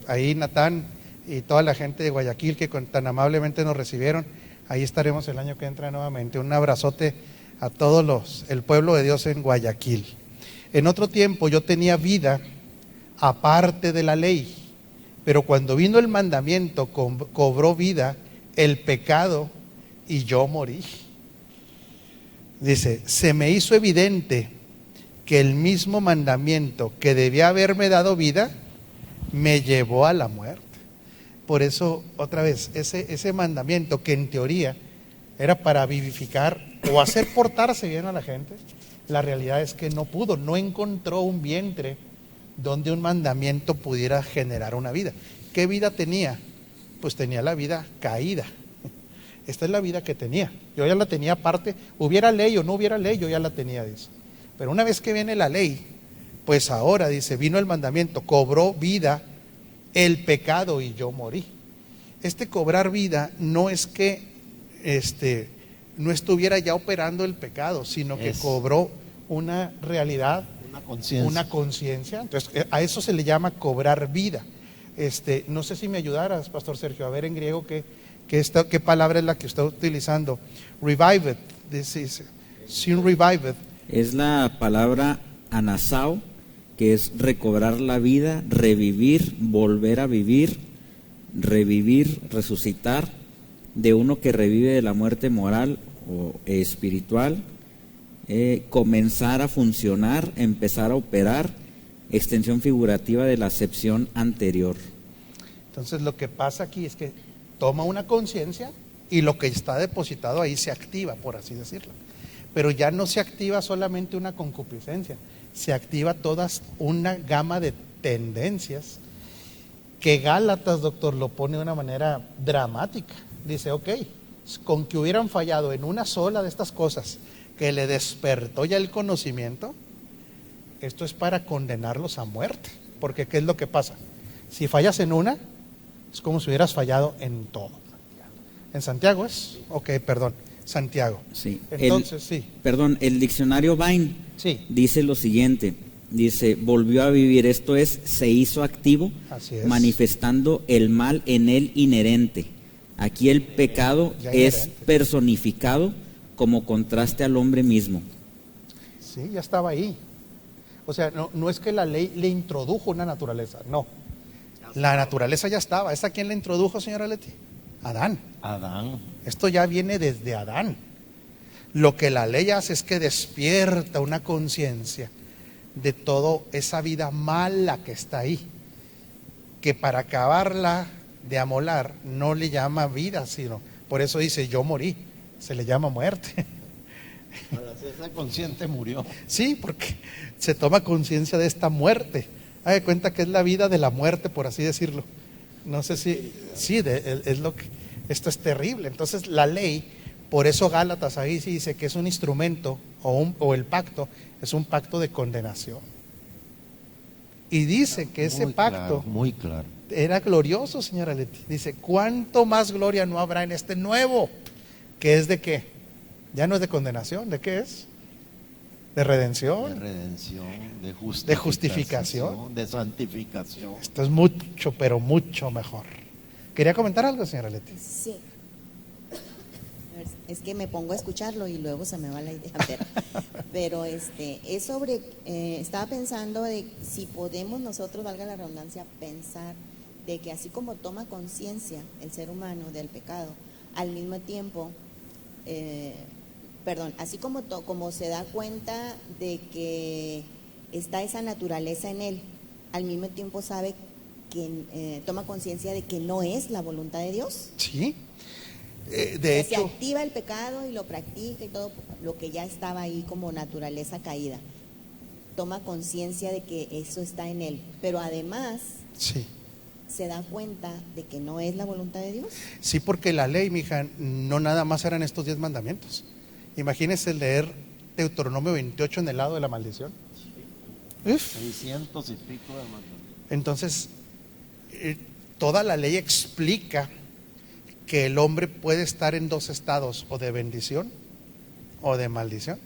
Ahí Natán y toda la gente de Guayaquil que tan amablemente nos recibieron, ahí estaremos el año que entra nuevamente. Un abrazote a todos el pueblo de Dios en Guayaquil. En otro tiempo yo tenía vida aparte de la ley, pero cuando vino el mandamiento cobró vida el pecado y yo morí. Dice, se me hizo evidente que el mismo mandamiento que debía haberme dado vida me llevó a la muerte. Por eso, otra vez, ese mandamiento que en teoría era para vivificar o hacer portarse bien a la gente, la realidad es que no pudo, no encontró un vientre donde un mandamiento pudiera generar una vida. ¿Qué vida tenía? Pues tenía la vida caída. Esta es la vida que tenía. Yo ya la tenía aparte, hubiera ley o no hubiera ley, yo ya la tenía, dice. Pero una vez que viene la ley, pues ahora, dice, vino el mandamiento, cobró vida el pecado y yo morí. Cobrar vida no es que no estuviera ya operando el pecado, sino que cobró una realidad, una conciencia. Entonces, a eso se le llama cobrar vida. No sé si me ayudaras, Pastor Sergio, a ver en griego qué palabra es la que está utilizando. Revived, dice, sin revived. Es la palabra anasao, que es recobrar la vida, revivir, volver a vivir, revivir, resucitar, de uno que revive de la muerte moral o espiritual, comenzar a funcionar, empezar a operar, extensión figurativa de la acepción anterior. Entonces lo que pasa aquí es que toma una conciencia y lo que está depositado ahí se activa, por así decirlo. Pero ya no se activa solamente una concupiscencia, se activa toda una gama de tendencias que Gálatas, doctor, lo pone de una manera dramática. Dice, ok, con que hubieran fallado en una sola de estas cosas que le despertó ya el conocimiento, esto es para condenarlos a muerte. Porque ¿qué es lo que pasa? Si fallas en una, es como si hubieras fallado en todo. ¿En Santiago es? Ok, perdón, Santiago. Sí. Entonces, sí. Perdón, el diccionario Vine dice lo siguiente, dice, volvió a vivir, esto es, se hizo activo, manifestando el mal en él inherente. Aquí el pecado es personificado como contraste al hombre mismo. Sí, ya estaba ahí. O sea, no es que la ley le introdujo una naturaleza, no. La naturaleza ya estaba. ¿Esta quién la introdujo, señora Leti? Adán. Esto ya viene desde Adán. Lo que la ley hace es que despierta una conciencia de toda esa vida mala que está ahí, que para acabarla de amolar no le llama vida, sino, por eso dice yo morí, se le llama muerte. Esa consciente murió. Sí, porque se toma conciencia de esta muerte. Haga de cuenta que es la vida de la muerte, por así decirlo. No sé si, sí, es lo que, esto es terrible. Entonces la ley Por eso Gálatas ahí sí dice que es un instrumento o el pacto es un pacto de condenación. Y dice que ese Muy pacto claro, muy claro. era glorioso, señora Leti. Dice, ¿cuánto más gloria no habrá en este nuevo? ¿Que es de qué? Ya no es de condenación, ¿de qué es? De redención. De redención, De justificación. de santificación. Esto es mucho, pero mucho mejor. ¿Quería comentar algo, señora Leti? Sí. Es que me pongo a escucharlo y luego se me va la idea. Pero es sobre, estaba pensando de si podemos nosotros, valga la redundancia, pensar de que así como toma conciencia el ser humano del pecado, al mismo tiempo, así como se da cuenta de que está esa naturaleza en él, al mismo tiempo sabe que toma conciencia de que no es la voluntad de Dios. Sí. De Se hecho, activa el pecado y lo practica y todo lo que ya estaba ahí como naturaleza caída. Toma conciencia de que eso está en él, pero además sí. se da cuenta de que no es la voluntad de Dios. Sí, porque la ley, mija, no nada más eran estos 10 mandamientos. Imagínese leer Deuteronomio 28 en el lado de la maldición. 600 y pico de mandamientos. Entonces, toda la ley explica que el hombre puede estar en dos estados, o de bendición o de maldición.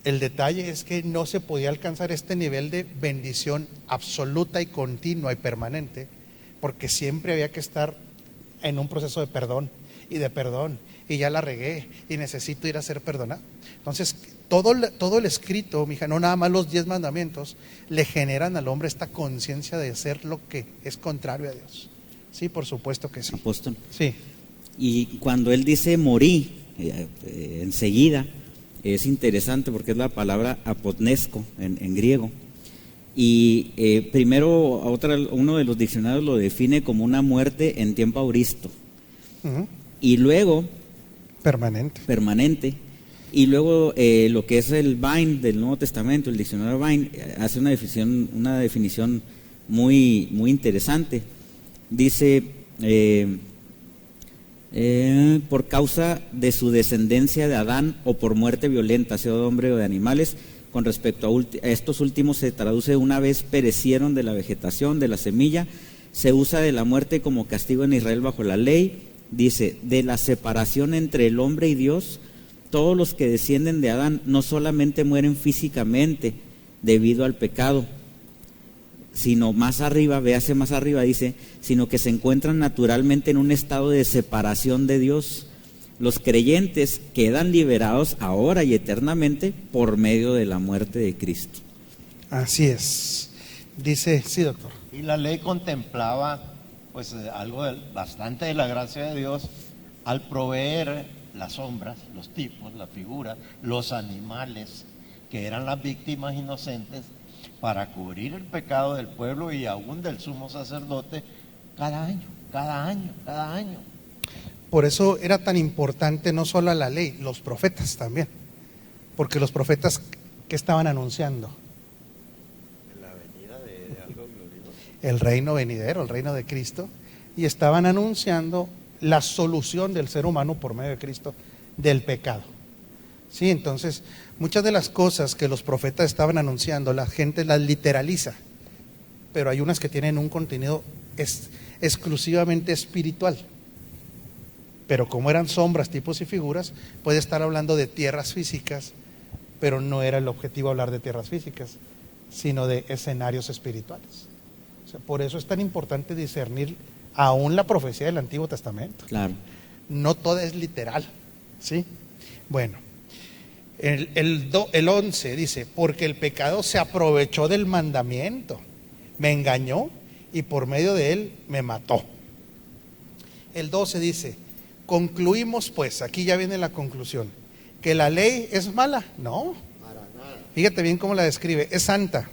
El detalle es que no se podía alcanzar este nivel de bendición absoluta y continua y permanente, porque siempre había que estar en un proceso de perdón, y ya la regué, y necesito ir a ser perdonado. Entonces, todo el escrito, mija, no nada más los 10 mandamientos, le generan al hombre esta conciencia de ser lo que es contrario a Dios. Sí, por supuesto que sí. Apóstol. Sí. Y cuando él dice morí, enseguida, es interesante porque es la palabra apotnesco en griego. Y primero uno de los diccionarios lo define como una muerte en tiempo auristo. Uh-huh. Y luego Permanente. Y luego lo que es el Vine del Nuevo Testamento, el diccionario Vine, hace una definición muy, muy interesante. Dice, por causa de su descendencia de Adán o por muerte violenta, sea de hombre o de animales, con respecto a estos últimos se traduce una vez perecieron de la vegetación, de la semilla, se usa de la muerte como castigo en Israel bajo la ley. Dice, de la separación entre el hombre y Dios, todos los que descienden de Adán no solamente mueren físicamente debido al pecado, sino más arriba, véase más arriba, dice, sino que se encuentran naturalmente en un estado de separación de Dios. Los creyentes quedan liberados ahora y eternamente por medio de la muerte de Cristo. Así es. Dice, sí, doctor. Y la ley contemplaba pues algo bastante de la gracia de Dios al proveer las sombras, los tipos, la figura, los animales que eran las víctimas inocentes para cubrir el pecado del pueblo y aún del sumo sacerdote cada año. Por eso era tan importante no solo la ley, los profetas también. Porque los profetas, ¿qué estaban anunciando? La venida de algo glorioso. El reino venidero, el reino de Cristo. Y estaban anunciando la solución del ser humano por medio de Cristo del pecado. Sí, entonces, muchas de las cosas que los profetas estaban anunciando, la gente las literaliza. Pero hay unas que tienen un contenido exclusivamente espiritual. Pero como eran sombras, tipos y figuras, puede estar hablando de tierras físicas, pero no era el objetivo hablar de tierras físicas, sino de escenarios espirituales. O sea, por eso es tan importante discernir aún la profecía del Antiguo Testamento. Claro. No toda es literal, ¿sí? Bueno, el 11 dice, porque el pecado se aprovechó del mandamiento, me engañó y por medio de él me mató. El 12 dice, concluimos pues, aquí ya viene la conclusión, que la ley es mala. No, Para nada. fíjate bien cómo la describe, es santa.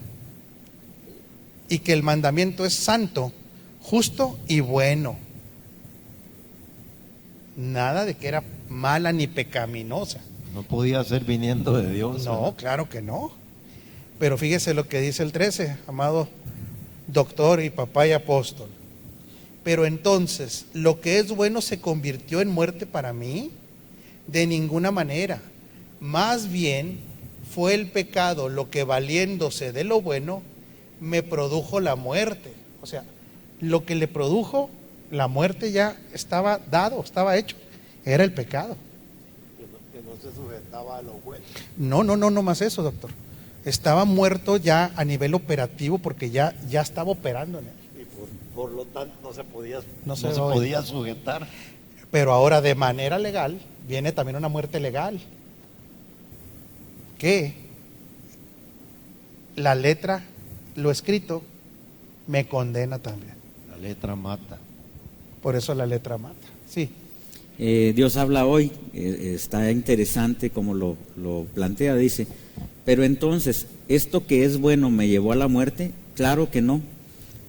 Y que el mandamiento es santo, justo y bueno. Nada de que era mala ni pecaminosa. No podía ser viniendo de Dios. No, claro que no. Pero fíjese lo que dice el 13, amado doctor y papá y apóstol. Pero entonces, ¿lo que es bueno se convirtió en muerte para mí? De ninguna manera. Más bien fue el pecado lo que, valiéndose de lo bueno, me produjo la muerte. O sea, lo que le produjo la muerte ya estaba dado, estaba hecho. Era el pecado. Que no se sujetaba a lo bueno. No más eso, doctor. Estaba muerto ya a nivel operativo porque ya estaba operando en él. Y por lo tanto no se podía sujetar. Pero ahora de manera legal viene también una muerte legal. Que la letra, lo escrito, me condena también. La letra mata. Por eso la letra mata. Sí. Dios habla hoy, está interesante como lo plantea, dice, pero entonces, ¿esto que es bueno me llevó a la muerte? Claro que no.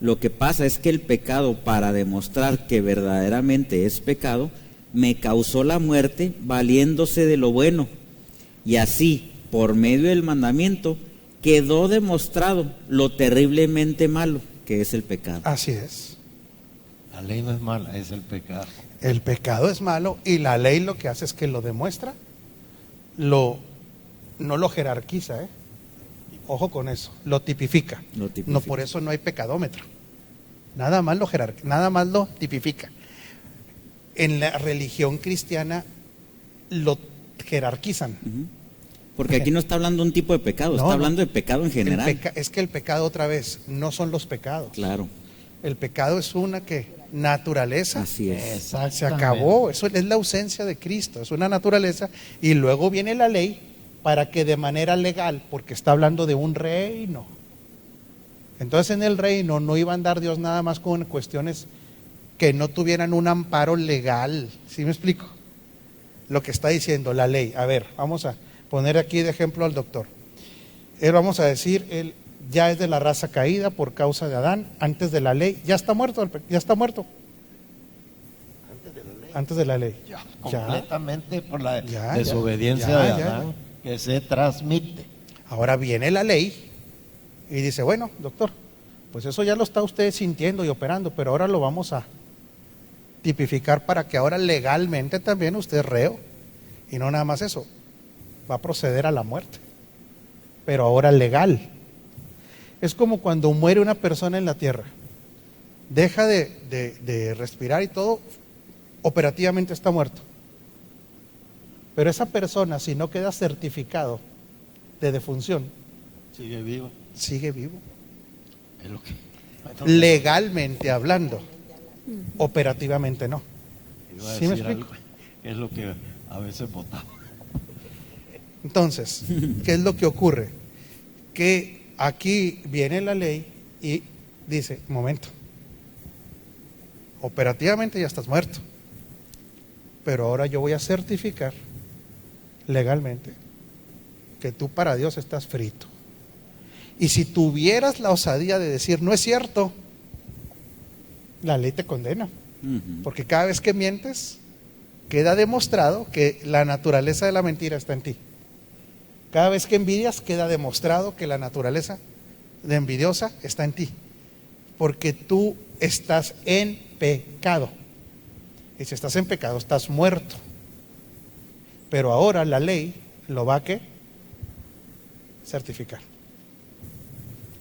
Lo que pasa es que el pecado, para demostrar que verdaderamente es pecado, me causó la muerte valiéndose de lo bueno. Y así, por medio del mandamiento, quedó demostrado lo terriblemente malo que es el pecado. Así es. La ley no es mala, es el pecado. El pecado es malo y la ley lo que hace es que lo demuestra, no lo jerarquiza, Ojo con eso, lo tipifica. No, por eso no hay pecadómetro. Nada más lo tipifica. En la religión cristiana lo jerarquizan. Porque aquí no está hablando de un tipo de pecado, está hablando de pecado en general. Es que el pecado, otra vez, no son los pecados. Claro. El pecado es una naturaleza. Así es. Se acabó. Eso es la ausencia de Cristo. Es una naturaleza. Y luego viene la ley para que de manera legal, porque está hablando de un reino. Entonces en el reino no iba a andar Dios nada más con cuestiones que no tuvieran un amparo legal. ¿Sí me explico? Lo que está diciendo la ley. A ver, vamos a poner aquí de ejemplo al doctor. Vamos a decir, él ya es de la raza caída por causa de Adán, antes de la ley, ya está muerto. Antes de la ley. Ya, completamente por la desobediencia de Adán que se transmite. Ahora viene la ley y dice, bueno, doctor, pues eso ya lo está usted sintiendo y operando, pero ahora lo vamos a tipificar para que ahora legalmente también usted es reo. Y no nada más eso, va a proceder a la muerte, pero ahora legal. Es como cuando muere una persona en la tierra, deja de respirar y todo, operativamente está muerto. Pero esa persona, si no queda certificado de defunción, sigue vivo. Es lo que... legalmente hablando, operativamente no. ¿Sí me explico? Es lo que a veces votamos. Entonces, ¿qué es lo que ocurre? Que aquí viene la ley y dice, momento, operativamente ya estás muerto, pero ahora yo voy a certificar legalmente que tú para Dios estás frito. Y si tuvieras la osadía de decir, no es cierto, la ley te condena. Porque cada vez que mientes, queda demostrado que la naturaleza de la mentira está en ti. Cada vez que envidias, queda demostrado que la naturaleza de envidiosa está en ti. Porque tú estás en pecado. Y si estás en pecado, estás muerto. Pero ahora la ley lo va a ¿qué? Certificar.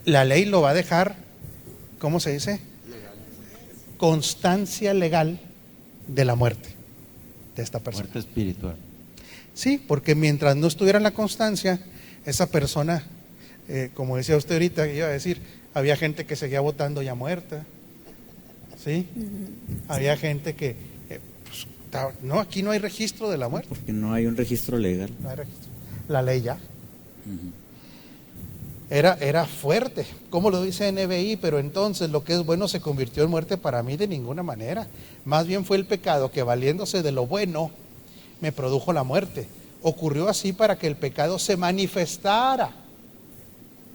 La ley lo va a dejar, ¿cómo se dice? Constancia legal de la muerte de esta persona. Muerte espiritual. Sí, porque mientras no estuviera en la constancia, esa persona, como decía usted ahorita, iba a decir, había gente que seguía votando ya muerta. ¿Sí? Había gente que, no, aquí no hay registro de la muerte. Porque no hay un registro legal. No hay registro. La ley ya. Era fuerte, como lo dice NBI, pero entonces lo que es bueno se convirtió en muerte para mí de ninguna manera. Más bien fue el pecado que, valiéndose de lo bueno, me produjo la muerte. Ocurrió así para que el pecado se manifestara,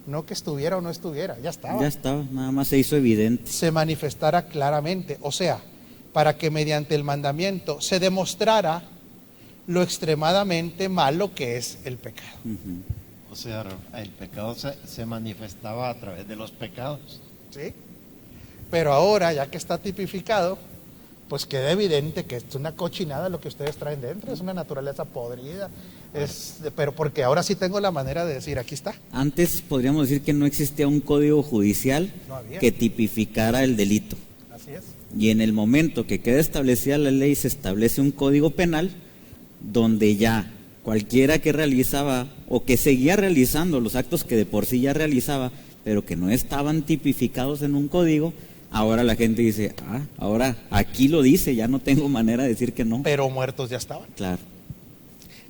no que estuviera o no estuviera, ya estaba. Ya estaba, nada más se hizo evidente. Se manifestara claramente, o sea, para que mediante el mandamiento se demostrara lo extremadamente malo que es el pecado. O sea, el pecado se manifestaba a través de los pecados. ¿Sí? Pero ahora, ya que está tipificado, pues queda evidente que es una cochinada lo que ustedes traen dentro, es una naturaleza podrida, pero porque ahora sí tengo la manera de decir, aquí está. Antes podríamos decir que no existía un código judicial que tipificara el delito. Así es. Y en el momento que queda establecida la ley, se establece un código penal donde ya cualquiera que realizaba o que seguía realizando los actos que de por sí ya realizaba, pero que no estaban tipificados en un código, ahora la gente dice, ahora aquí lo dice, ya no tengo manera de decir que no. Pero muertos ya estaban. Claro.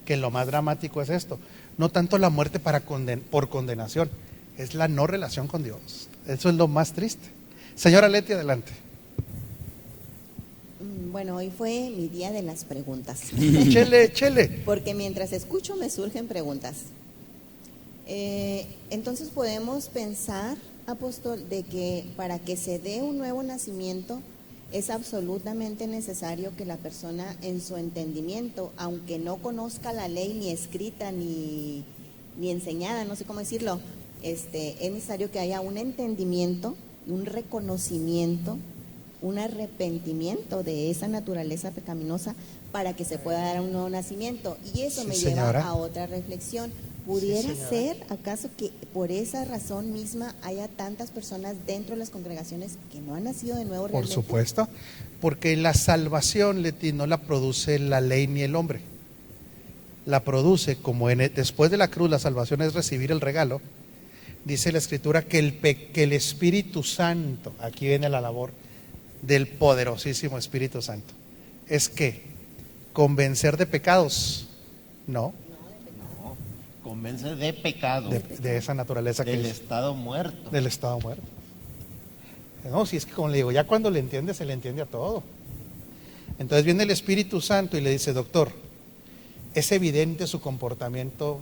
Que lo más dramático es esto, no tanto la muerte por condenación, es la no relación con Dios. Eso es lo más triste. Señora Leti, adelante. Bueno, hoy fue mi día de las preguntas. Chele. Porque mientras escucho me surgen preguntas. Entonces podemos pensar, apóstol, de que para que se dé un nuevo nacimiento es absolutamente necesario que la persona en su entendimiento, aunque no conozca la ley ni escrita ni enseñada, no sé cómo decirlo, es necesario que haya un entendimiento, un reconocimiento, un arrepentimiento de esa naturaleza pecaminosa para que se pueda dar un nuevo nacimiento. Y eso Sí, me lleva señora. a otra reflexión. ¿Pudiera Sí, señora. ser acaso que por esa razón misma haya tantas personas dentro de las congregaciones que no han nacido de nuevo Por realmente? supuesto, porque la salvación, Leti, no la produce la ley ni el hombre. La produce, como después de la cruz la salvación es recibir el regalo, dice la Escritura que el Espíritu Santo, aquí viene la labor del poderosísimo Espíritu Santo, es que convencer de pecados, no, Convence de pecado, de esa naturaleza que del es estado muerto. del estado muerto. No, si es que como le digo, ya cuando le entiende, se le entiende a todo. Entonces viene el Espíritu Santo y le dice, doctor, es evidente su comportamiento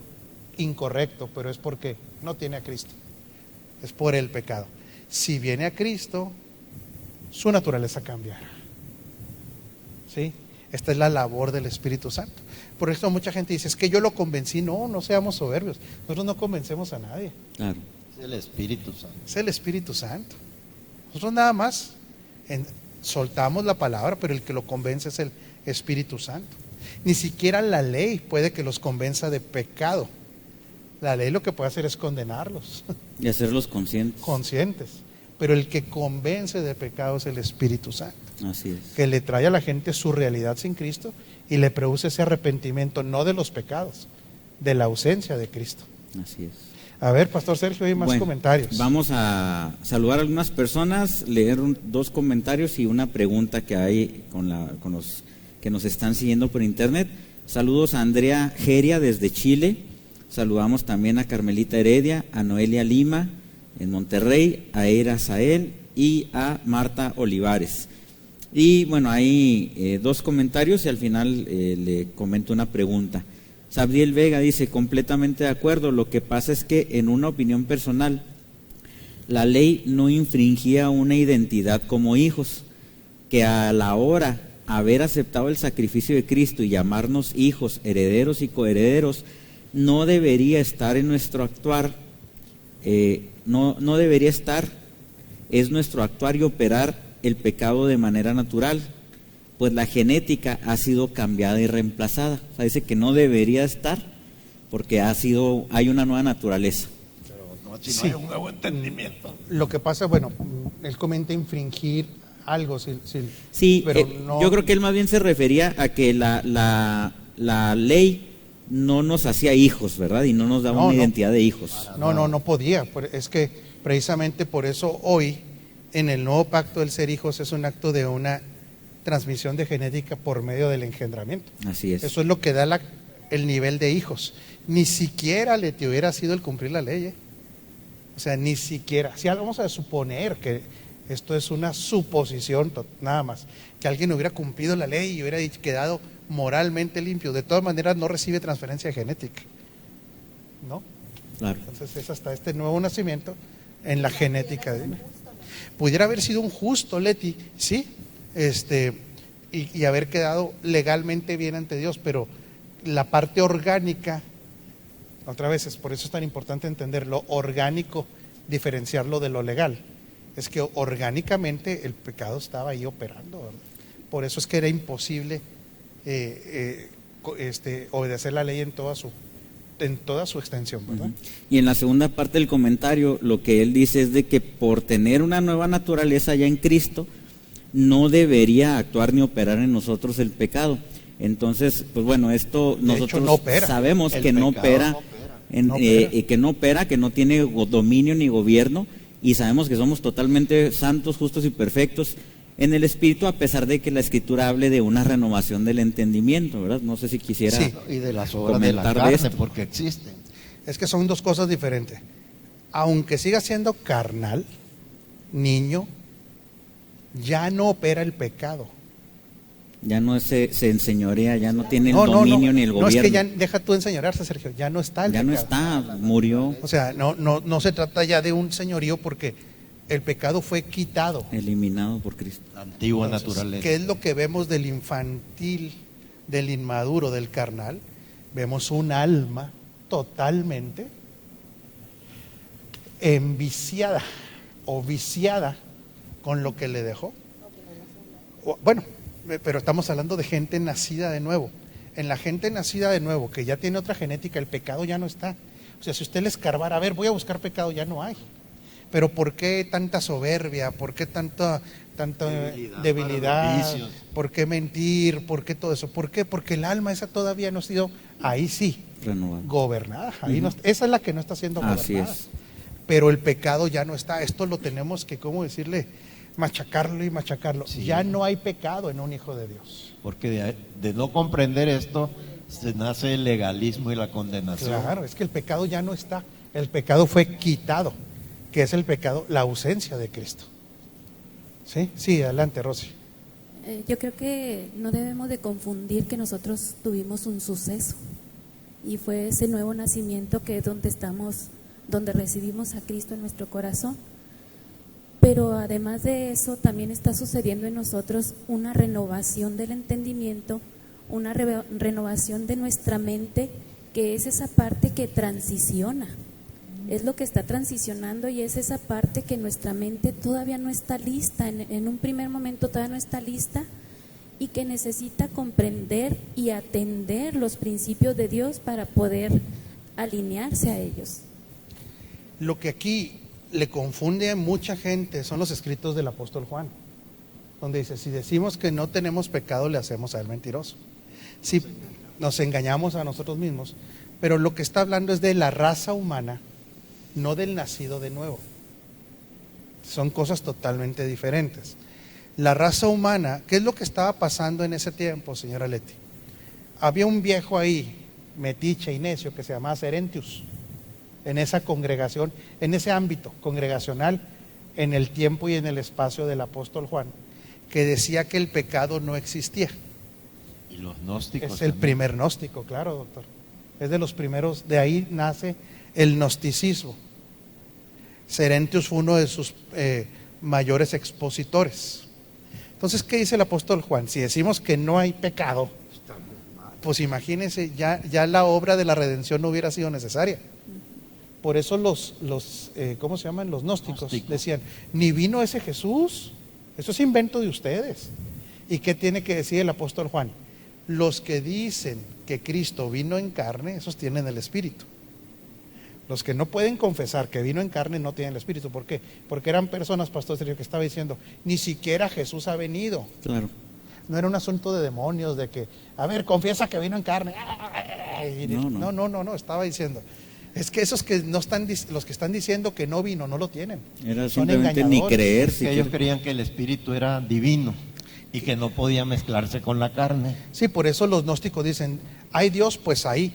incorrecto, pero es porque no tiene a Cristo, es por el pecado. Si viene a Cristo, su naturaleza cambiará. ¿Sí? Esta es la labor del Espíritu Santo. Por eso mucha gente dice, es que yo lo convencí. No seamos soberbios, nosotros no convencemos a nadie, Claro. Es el Espíritu Santo. es el Espíritu Santo. Nosotros nada más soltamos la palabra, pero el que lo convence es el Espíritu Santo. Ni siquiera la ley puede que los convenza de pecado. La ley lo que puede hacer es condenarlos, Y hacerlos conscientes. conscientes. Pero el que convence de pecado es el Espíritu Santo, Así es. que le trae a la gente su realidad sin Cristo y le produce ese arrepentimiento, no de los pecados, de la ausencia de Cristo. Así es. A ver, Pastor Sergio, hay más Bueno, comentarios. Vamos a saludar a algunas personas, leer dos comentarios y una pregunta que hay con los que nos están siguiendo por internet. Saludos a Andrea Geria desde Chile. Saludamos también a Carmelita Heredia, a Noelia Lima en Monterrey, a Eira Sael y a Marta Olivares. Y bueno, hay dos comentarios y al final le comento una pregunta. Sabriel Vega dice, completamente de acuerdo, lo que pasa es que en una opinión personal, la ley no infringía una identidad como hijos, que a la hora haber aceptado el sacrificio de Cristo y llamarnos hijos, herederos y coherederos, no debería estar en nuestro actuar, no debería estar, es nuestro actuar y operar el pecado de manera natural, pues la genética ha sido cambiada y reemplazada. O sea, dice que no debería estar porque hay una nueva naturaleza. Pero no, si Sí. no hay un nuevo entendimiento. Lo que pasa, bueno, él comenta infringir algo, Sí, pero no, yo creo que él más bien se refería a que la ley no nos hacía hijos, ¿verdad? Y no nos daba una identidad de hijos. no podía. Es que precisamente por eso hoy, en el nuevo pacto, el ser hijos es un acto de una transmisión de genética por medio del engendramiento. Así es. Eso es lo que da el nivel de hijos. Ni siquiera le te hubiera sido el cumplir la ley. O sea, ni siquiera. Si vamos a suponer que esto es una suposición, nada más, que alguien hubiera cumplido la ley y hubiera quedado moralmente limpio, de todas maneras no recibe transferencia genética, ¿no? Claro. Entonces es hasta este nuevo nacimiento en la genética. Pudiera haber sido un justo, Leti, sí, y haber quedado legalmente bien ante Dios, pero la parte orgánica, otra vez, por eso es tan importante entender lo orgánico, diferenciarlo de lo legal. Es que orgánicamente el pecado estaba ahí operando, ¿verdad? Por eso es que era imposible obedecer la ley en toda su extensión, ¿verdad? Y en la segunda parte del comentario, lo que él dice es de que por tener una nueva naturaleza ya en Cristo, no debería actuar ni operar en nosotros el pecado. Entonces, pues bueno, esto De nosotros hecho, no opera. sabemos El que no pecado opera, no opera. que no opera, que no tiene dominio ni gobierno, y sabemos que somos totalmente santos, justos y perfectos en el Espíritu, a pesar de que la Escritura hable de una renovación del entendimiento, ¿verdad? No sé si quisiera Sí. Y de las obras de la comentar de carne, esto. porque existen. Es que son dos cosas diferentes. Aunque siga siendo carnal, niño, ya no opera el pecado. Ya no se enseñorea, ya no tiene el dominio ni el gobierno. No, es que ya deja tú enseñarse, Sergio, ya no está el ya pecado. no está, murió, O sea, no se trata ya de un señorío, porque el pecado fue quitado. eliminado por Cristo. La antigua Entonces, naturaleza. ¿qué es lo que vemos del infantil, del inmaduro, del carnal? Vemos un alma totalmente enviciada o viciada con lo que le dejó. Bueno, pero estamos hablando de gente nacida de nuevo. En la gente nacida de nuevo, que ya tiene otra genética, el pecado ya no está. O sea, si usted le escarbara, a ver, voy a buscar pecado, ya no hay. Pero ¿por qué tanta soberbia? ¿Por qué tanta debilidad? Vicios. ¿Por qué mentir? ¿Por qué todo eso? ¿Por qué? Porque el alma esa todavía no ha sido, ahí sí, Renovado. gobernada. Ahí no, esa es la que no está siendo gobernada. Así es. Pero el pecado ya no está. Esto lo tenemos que, ¿cómo decirle? Machacarlo y machacarlo. Sí. Ya no hay pecado en un hijo de Dios. Porque de no comprender esto, se nace el legalismo y la condenación. Claro, es que el pecado ya no está. El pecado fue quitado, que es el pecado, la ausencia de Cristo. ¿Sí? Sí, adelante, Rosy. Yo creo que no debemos de confundir que nosotros tuvimos un suceso y fue ese nuevo nacimiento que es donde estamos, donde recibimos a Cristo en nuestro corazón. Pero además de eso, también está sucediendo en nosotros una renovación del entendimiento, una renovación de nuestra mente, que es esa parte que transiciona. Es lo que está transicionando y es esa parte que nuestra mente todavía no está lista, en un primer momento todavía no está lista y que necesita comprender y atender los principios de Dios para poder alinearse a ellos. Lo que aquí le confunde a mucha gente son los escritos del apóstol Juan, donde dice, si decimos que no tenemos pecado, le hacemos a él mentiroso. Si nos engañamos a nosotros mismos, pero lo que está hablando es de la raza humana, no del nacido de nuevo. Son cosas totalmente diferentes. La raza humana, ¿qué es lo que estaba pasando en ese tiempo, señora Leti? Había un viejo ahí, metiche y necio, que se llamaba Serentius, en esa congregación, en ese ámbito congregacional, en el tiempo y en el espacio del apóstol Juan, que decía que el pecado no existía. Y los gnósticos. Es el también. primer gnóstico, claro, doctor. Es de los primeros, de ahí nace el gnosticismo. Serentius fue uno de sus mayores expositores. Entonces, ¿qué dice el apóstol Juan? Si decimos que no hay pecado, pues imagínense, ya la obra de la redención no hubiera sido necesaria. Por eso los ¿cómo se llaman? Los gnósticos decían, ni vino ese Jesús, eso es invento de ustedes. ¿Y qué tiene que decir el apóstol Juan? Los que dicen que Cristo vino en carne, esos tienen el Espíritu. Los que no pueden confesar que vino en carne no tienen el Espíritu. ¿Por qué? Porque eran personas, pastor Sergio, que estaba diciendo, ni siquiera Jesús ha venido. Claro. No era un asunto de demonios, de que, a ver, confiesa que vino en carne. No, estaba diciendo, es que esos que no están, los que están diciendo que no vino, no lo tienen. Era Son simplemente ni engañadores. creer. Que ellos creían que el espíritu era divino y que no podía mezclarse con la carne. Sí, por eso los gnósticos dicen, hay Dios, pues ahí,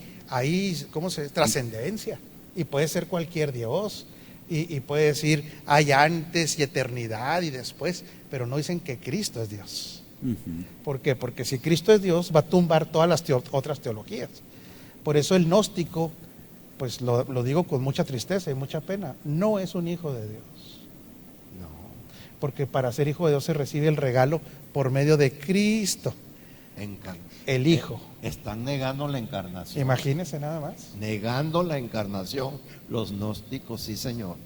¿cómo se dice? Trascendencia. Y puede ser cualquier Dios. Y puede decir, hay antes y eternidad y después, pero no dicen que Cristo es Dios. Ujú. ¿Por qué? Porque si Cristo es Dios, va a tumbar todas las otras teologías. Por eso el gnóstico, pues lo digo con mucha tristeza y mucha pena, no es un hijo de Dios. No. Porque para ser hijo de Dios se recibe el regalo por medio de Cristo, el Hijo. Están negando la encarnación. Imagínense nada más. Negando la encarnación. Los gnósticos, sí, señor.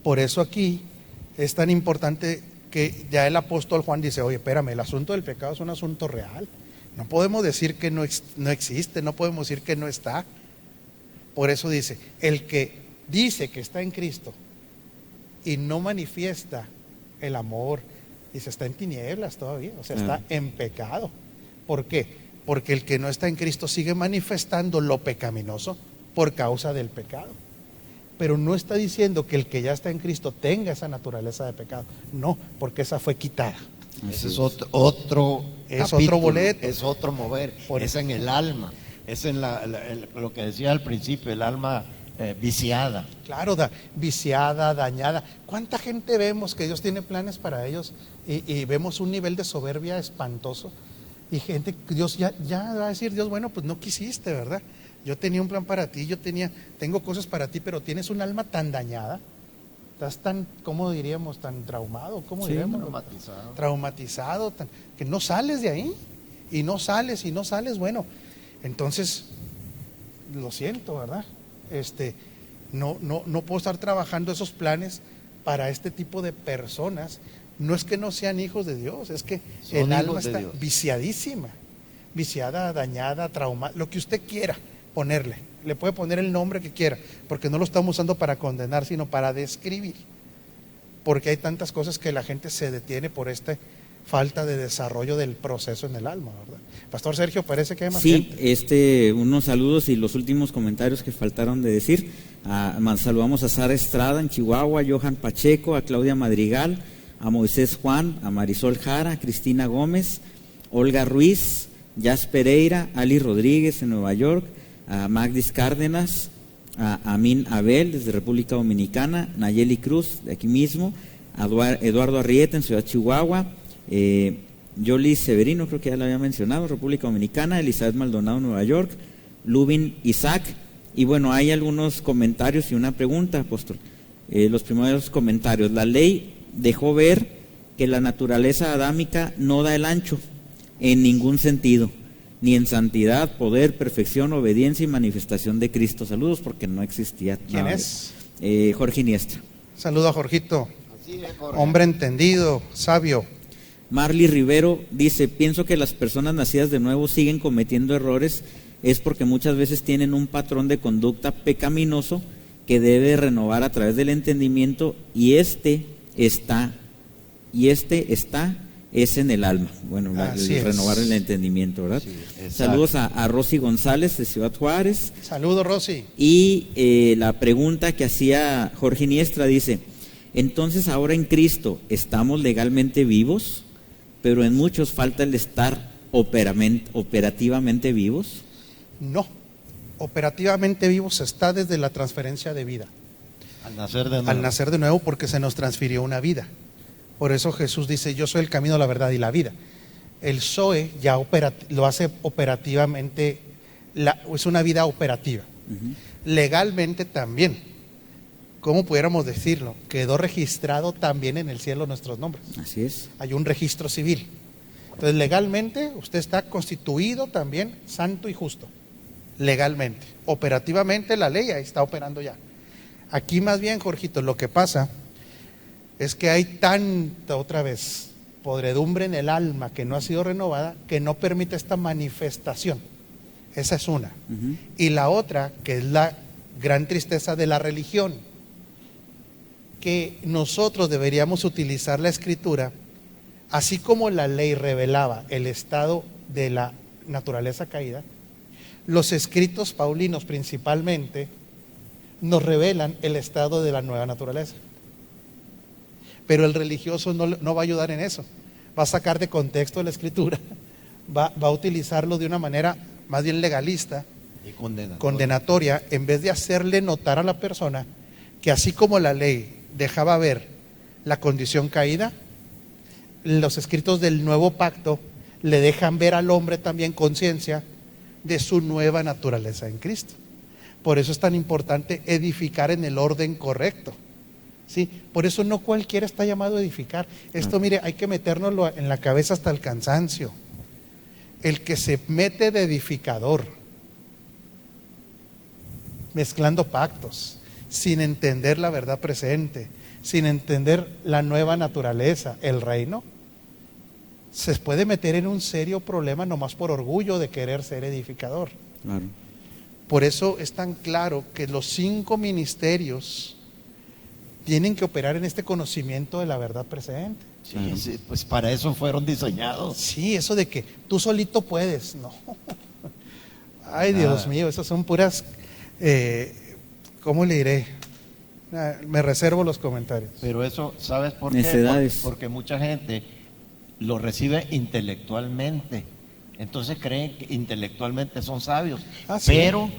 Por eso aquí es tan importante que ya el apóstol Juan dice, oye, espérame, el asunto del pecado es un asunto real. No podemos decir que no existe, no podemos decir que no está. Por eso dice, el que dice que está en Cristo y no manifiesta el amor, dice, está en tinieblas todavía, o sea, está en pecado. ¿Por qué? Porque el que no está en Cristo sigue manifestando lo pecaminoso por causa del pecado. Pero no está diciendo que el que ya está en Cristo tenga esa naturaleza de pecado. No, porque esa fue quitada. Ese es otro capítulo, boleto. Es otro mover, es en el alma, es en lo que decía al principio, el alma viciada. Claro, viciada, dañada. ¿Cuánta gente vemos que Dios tiene planes para ellos y vemos un nivel de soberbia espantoso? Y gente, Dios ya va a decir, Dios, bueno, pues no quisiste, ¿verdad? Yo tenía un plan para ti, tengo cosas para ti, pero tienes un alma tan dañada, estás tan, ¿cómo diríamos? Tan traumado, ¿cómo diríamos? Traumatizado, que no sales de ahí, y no sales, bueno, entonces, lo siento, ¿verdad? No puedo estar trabajando esos planes para este tipo de personas. No es que no sean hijos de Dios, es que el alma está viciadísima, viciada, dañada, traumada, lo que usted quiera ponerle, le puede poner el nombre que quiera, porque no lo estamos usando para condenar, sino para describir, porque hay tantas cosas que la gente se detiene por esta falta de desarrollo del proceso en el alma, ¿verdad? Pastor Sergio, parece que hay más gente. Unos saludos y los últimos comentarios que faltaron de decir. Saludamos a Sara Estrada en Chihuahua, a Johan Pacheco, a Claudia Madrigal, a Moisés Juan, a Marisol Jara, a Cristina Gómez, Olga Ruiz, Jazz Pereira, Ali Rodríguez en Nueva York, a Magdis Cárdenas, a Amin Abel desde República Dominicana, Nayeli Cruz de aquí mismo, a Eduardo Arrieta en Ciudad Chihuahua, Yoli Severino, creo que ya lo había mencionado, República Dominicana, Elizabeth Maldonado, Nueva York, Lubin Isaac. Y bueno, hay algunos comentarios y una pregunta, apóstol. Los primeros comentarios: la ley dejó ver que la naturaleza adámica no da el ancho en ningún sentido, ni en santidad, poder, perfección, obediencia y manifestación de Cristo. Saludos, porque no existía. ¿Quién es? Jorge Iniestra. Saludo a Jorgito. Así es, Jorge. Hombre entendido, sabio. Marley Rivero dice: pienso que las personas nacidas de nuevo siguen cometiendo errores, es porque muchas veces tienen un patrón de conducta pecaminoso que debe renovar a través del entendimiento, y este está es en el alma. Bueno, renovar el entendimiento, ¿verdad? Sí, saludos a Rosy González de Ciudad Juárez. Saludos, Rosy. Y la pregunta que hacía Jorge Iniestra dice: entonces ahora en Cristo estamos legalmente vivos, pero en muchos falta el estar operativamente vivos. No, operativamente vivos está desde la transferencia de vida. Al nacer de nuevo. Al nacer de nuevo, porque se nos transfirió una vida. Por eso Jesús dice: yo soy el camino, la verdad y la vida. El Zoe ya lo hace operativamente, es una vida operativa. Legalmente también, ¿cómo pudiéramos decirlo? Quedó registrado también en el cielo nuestros nombres. Así es. Hay un registro civil. Entonces, legalmente usted está constituido también santo y justo. Legalmente. Operativamente la ley ahí está operando ya. Aquí más bien, Jorgito, lo que pasa es que hay tanta, otra vez, podredumbre en el alma que no ha sido renovada, que no permite esta manifestación. Esa es una. Y la otra, que es la gran tristeza de la religión, que nosotros deberíamos utilizar la Escritura, así como la ley revelaba el estado de la naturaleza caída, los escritos paulinos principalmente nos revelan el estado de la nueva naturaleza. Pero el religioso no va a ayudar en eso, va a sacar de contexto la Escritura, va a utilizarlo de una manera más bien legalista y condenatoria, en vez de hacerle notar a la persona que así como la ley dejaba ver la condición caída, los escritos del nuevo pacto le dejan ver al hombre también conciencia de su nueva naturaleza en Cristo. Por eso es tan importante edificar en el orden correcto. ¿Sí? Por eso no cualquiera está llamado a edificar. Esto, mire, hay que metérnoslo en la cabeza hasta el cansancio. El que se mete de edificador, mezclando pactos, sin entender la verdad presente, sin entender la nueva naturaleza, el reino, se puede meter en un serio problema nomás por orgullo de querer ser edificador. Claro. Por eso es tan claro que los 5 ministerios tienen que operar en este conocimiento de la verdad presente. Sí, sí, pues para eso fueron diseñados. Sí, eso de que tú solito puedes, no. Ay, Dios mío, esas son puras, ¿cómo le diré? Me reservo los comentarios. Pero eso, ¿sabes por qué? Necedades. Porque mucha gente lo recibe intelectualmente. Entonces creen que intelectualmente son sabios. Ah, sí. Pero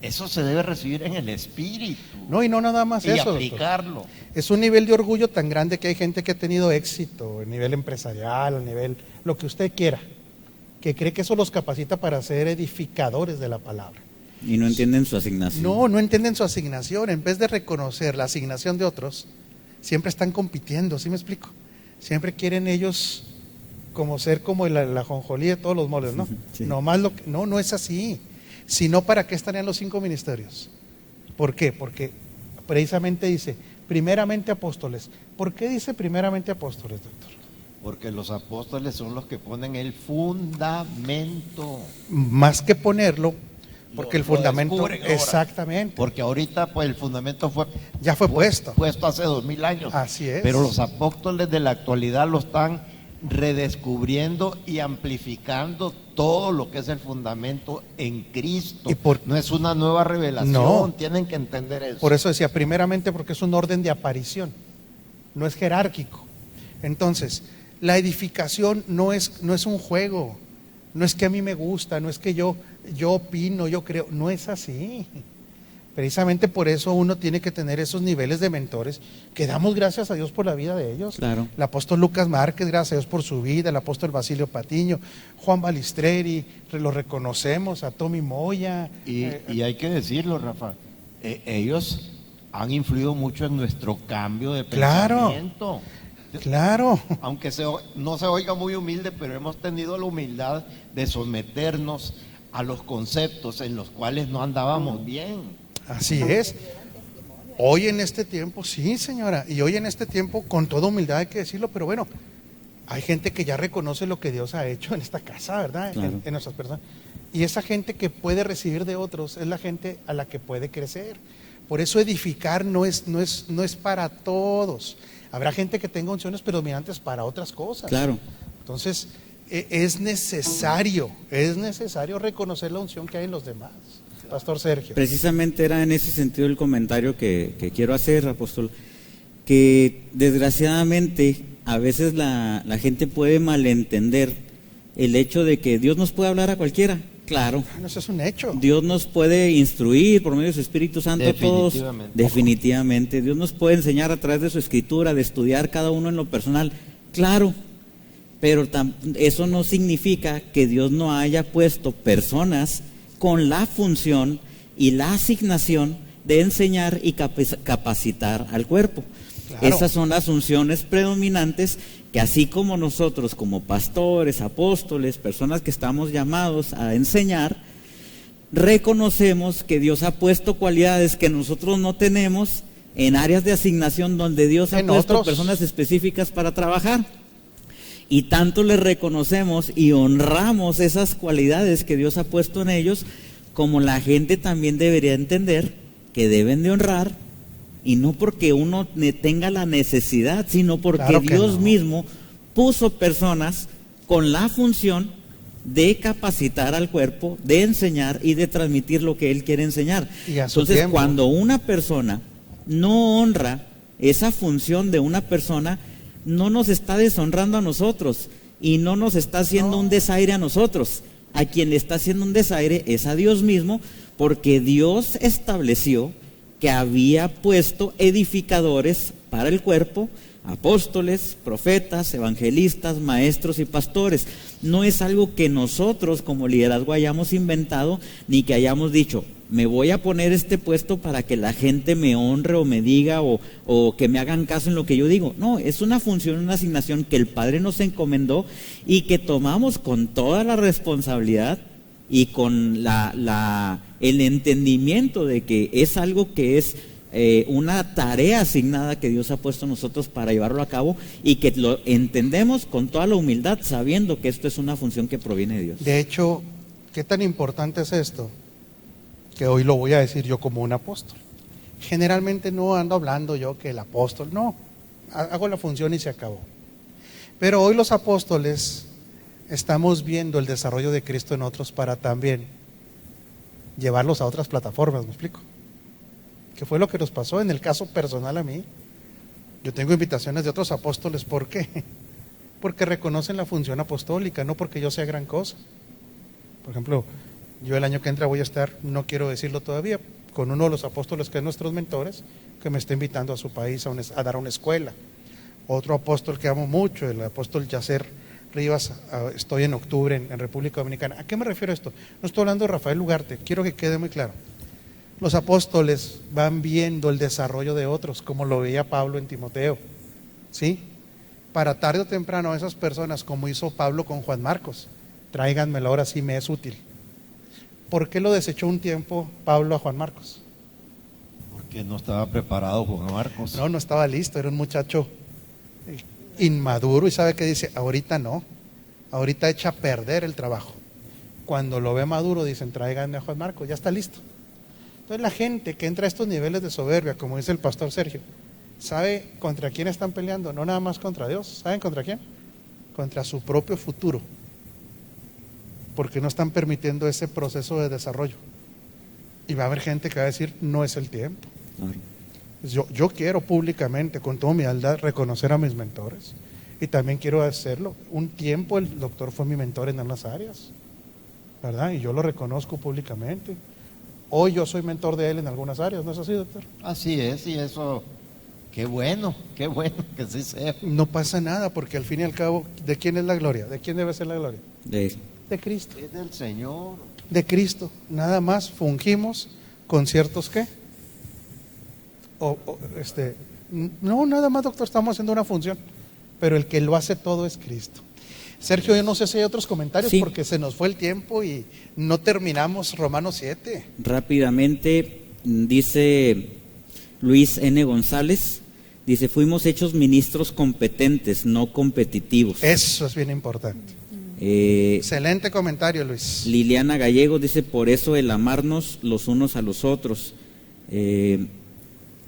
eso se debe recibir en el espíritu. No, y no nada más y eso, aplicarlo. doctor. Es un nivel de orgullo tan grande que hay gente que ha tenido éxito a nivel empresarial, a nivel lo que usted quiera, que cree que eso los capacita para ser edificadores de la palabra. Y no entienden su asignación. No entienden su asignación. En vez de reconocer la asignación de otros, siempre están compitiendo, ¿sí me explico? Siempre quieren ellos como ser como la ajonjolí de todos los moles, ¿no? Sí. Nomás no es así. Si no, ¿para qué estarían los 5 ministerios? ¿Por qué? Porque precisamente dice, primeramente apóstoles. ¿Por qué dice primeramente apóstoles, doctor? Porque los apóstoles son los que ponen el fundamento. Más que ponerlo, porque el fundamento, descubren ahora. exactamente, Porque ahorita pues el fundamento ya fue puesto. puesto hace 2000 años. Así es. Pero los apóstoles de la actualidad lo están redescubriendo y amplificando todo lo que es el fundamento en Cristo. No es una nueva revelación, No. tienen que entender eso. Por eso decía, primeramente porque es un orden de aparición, no es jerárquico. Entonces, la edificación no es un juego, no es que a mí me gusta, no es que yo opino, yo creo, no es así. Precisamente por eso uno tiene que tener esos niveles de mentores, que damos gracias a Dios por la vida de ellos. Claro. El apóstol Lucas Márquez, gracias a Dios por su vida, el apóstol Basilio Patiño, Juan Balistreri, lo reconocemos, a Tommy Moya. Y hay que decirlo, Rafa, ellos han influido mucho en nuestro cambio de Claro. pensamiento. Claro. Aunque no se oiga muy humilde, pero hemos tenido la humildad de someternos a los conceptos en los cuales no andábamos bien. Así es. Hoy en este tiempo, sí, señora, y hoy en este tiempo, con toda humildad hay que decirlo, pero bueno, hay gente que ya reconoce lo que Dios ha hecho en esta casa, ¿verdad? Claro. En nuestras personas. Y esa gente que puede recibir de otros es la gente a la que puede crecer. Por eso edificar no es para todos. Habrá gente que tenga unciones predominantes para otras cosas. Claro. Entonces, es necesario reconocer la unción que hay en los demás. Pastor Sergio. Precisamente era en ese sentido el comentario que quiero hacer, apóstol, que desgraciadamente a veces la gente puede malentender el hecho de que Dios nos puede hablar a cualquiera. Claro. No, eso es un hecho. Dios nos puede instruir por medio de su Espíritu Santo a todos. Definitivamente. Dios nos puede enseñar a través de su escritura, de estudiar cada uno en lo personal. Claro. Pero eso no significa que Dios no haya puesto personas con la función y la asignación de enseñar y capacitar al cuerpo. Claro. Esas son las funciones predominantes que así como nosotros como pastores, apóstoles, personas que estamos llamados a enseñar, reconocemos que Dios ha puesto cualidades que nosotros no tenemos en áreas de asignación donde Dios ha puesto personas específicas para trabajar. Y tanto les reconocemos y honramos esas cualidades que Dios ha puesto en ellos, como la gente también debería entender que deben de honrar, y no porque uno tenga la necesidad, sino porque claro Dios mismo puso personas con la función de capacitar al cuerpo, de enseñar y de transmitir lo que Él quiere enseñar. Entonces, cuando una persona no honra esa función de una persona, no nos está deshonrando a nosotros y no nos está haciendo un desaire a nosotros. A quien le está haciendo un desaire es a Dios mismo, porque Dios estableció que había puesto edificadores para el cuerpo, apóstoles, profetas, evangelistas, maestros y pastores. No es algo que nosotros como liderazgo hayamos inventado, ni que hayamos dicho, me voy a poner este puesto para que la gente me honre o me diga o que me hagan caso en lo que yo digo. No, es una función, una asignación que el Padre nos encomendó y que tomamos con toda la responsabilidad y con el entendimiento de que es algo que es una tarea asignada que Dios ha puesto a nosotros para llevarlo a cabo y que lo entendemos con toda la humildad, sabiendo que esto es una función que proviene de Dios. De hecho, ¿qué tan importante es esto? Que hoy lo voy a decir yo como un apóstol. Generalmente no ando hablando yo que el apóstol, no, hago la función y se acabó. Pero hoy los apóstoles estamos viendo el desarrollo de Cristo en otros para también llevarlos a otras plataformas, ¿me explico? Que fue lo que nos pasó en el caso personal a mí. Yo tengo invitaciones de otros apóstoles, ¿por qué? Porque reconocen la función apostólica, no porque yo sea gran cosa. Por ejemplo, yo el año que entra voy a estar, no quiero decirlo todavía, con uno de los apóstoles que es nuestros mentores, que me está invitando a su país a dar una escuela. Otro apóstol que amo mucho, el apóstol Yacer Rivas, estoy en octubre en República Dominicana. ¿A qué me refiero a esto? No estoy hablando de Rafael Ugarte, quiero que quede muy claro. Los apóstoles van viendo el desarrollo de otros, como lo veía Pablo en Timoteo, ¿sí? Para tarde o temprano esas personas, como hizo Pablo con Juan Marcos, tráiganmelo ahora sí me es útil. ¿Por qué lo desechó un tiempo Pablo a Juan Marcos? Porque no estaba preparado Juan Marcos. No estaba listo, era un muchacho inmaduro y sabe que dice, ahorita no, ahorita echa a perder el trabajo. Cuando lo ve maduro dicen, tráiganme a Juan Marcos, ya está listo. Entonces la gente que entra a estos niveles de soberbia, como dice el pastor Sergio, ¿sabe contra quién están peleando? No nada más contra Dios, ¿saben contra quién? Contra su propio futuro, porque no están permitiendo ese proceso de desarrollo. Y va a haber gente que va a decir, no es el tiempo. Yo quiero públicamente, con toda humildad, reconocer a mis mentores, y también quiero hacerlo. Un tiempo el doctor fue mi mentor en ambas áreas, ¿verdad? Y yo lo reconozco públicamente. Hoy yo soy mentor de él en algunas áreas, ¿no es así, doctor? Así es, y eso, qué bueno que sí sea. No pasa nada, porque al fin y al cabo, ¿de quién es la gloria? ¿De quién debe ser la gloria? De Cristo. Es del Señor. De Cristo. Nada más fungimos con ciertos ¿qué? No, nada más, doctor, estamos haciendo una función, pero el que lo hace todo es Cristo. Sergio, yo no sé si hay otros comentarios, sí, porque se nos fue el tiempo y no terminamos Romanos 7. Rápidamente, dice Luis N. González, dice, fuimos hechos ministros competentes, no competitivos. Eso es bien importante. Excelente comentario, Luis. Liliana Gallego dice, por eso el amarnos los unos a los otros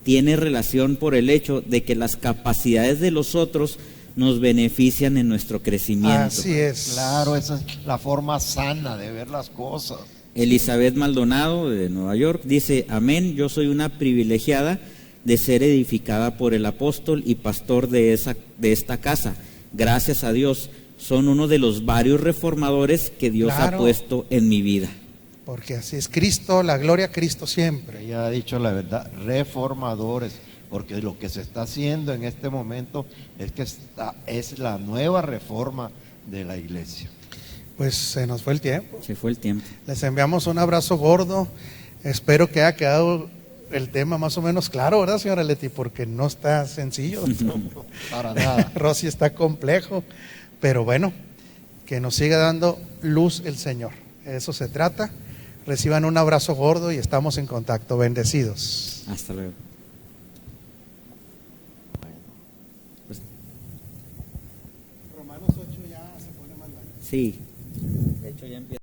tiene relación por el hecho de que las capacidades de los otros nos benefician en nuestro crecimiento. Así es. Claro, esa es la forma sana de ver las cosas. Elizabeth Maldonado de Nueva York dice, amén, yo soy una privilegiada de ser edificada por el apóstol y pastor de esta casa. Gracias a Dios, son uno de los varios reformadores que Dios ha puesto en mi vida. Porque así es Cristo, la gloria a Cristo siempre. Ella ha dicho la verdad, reformadores, porque lo que se está haciendo en este momento es que es la nueva reforma de la iglesia. Pues se nos fue el tiempo. Se fue el tiempo. Les enviamos un abrazo gordo. Espero que haya quedado el tema más o menos claro, ¿verdad, señora Leti? Porque no está sencillo. No, para nada. Rosy, está complejo. Pero bueno, que nos siga dando luz el Señor. Eso se trata. Reciban un abrazo gordo y estamos en contacto. Bendecidos. Hasta luego. Romanos 8 ya se pone más largo. Sí, de hecho ya empieza.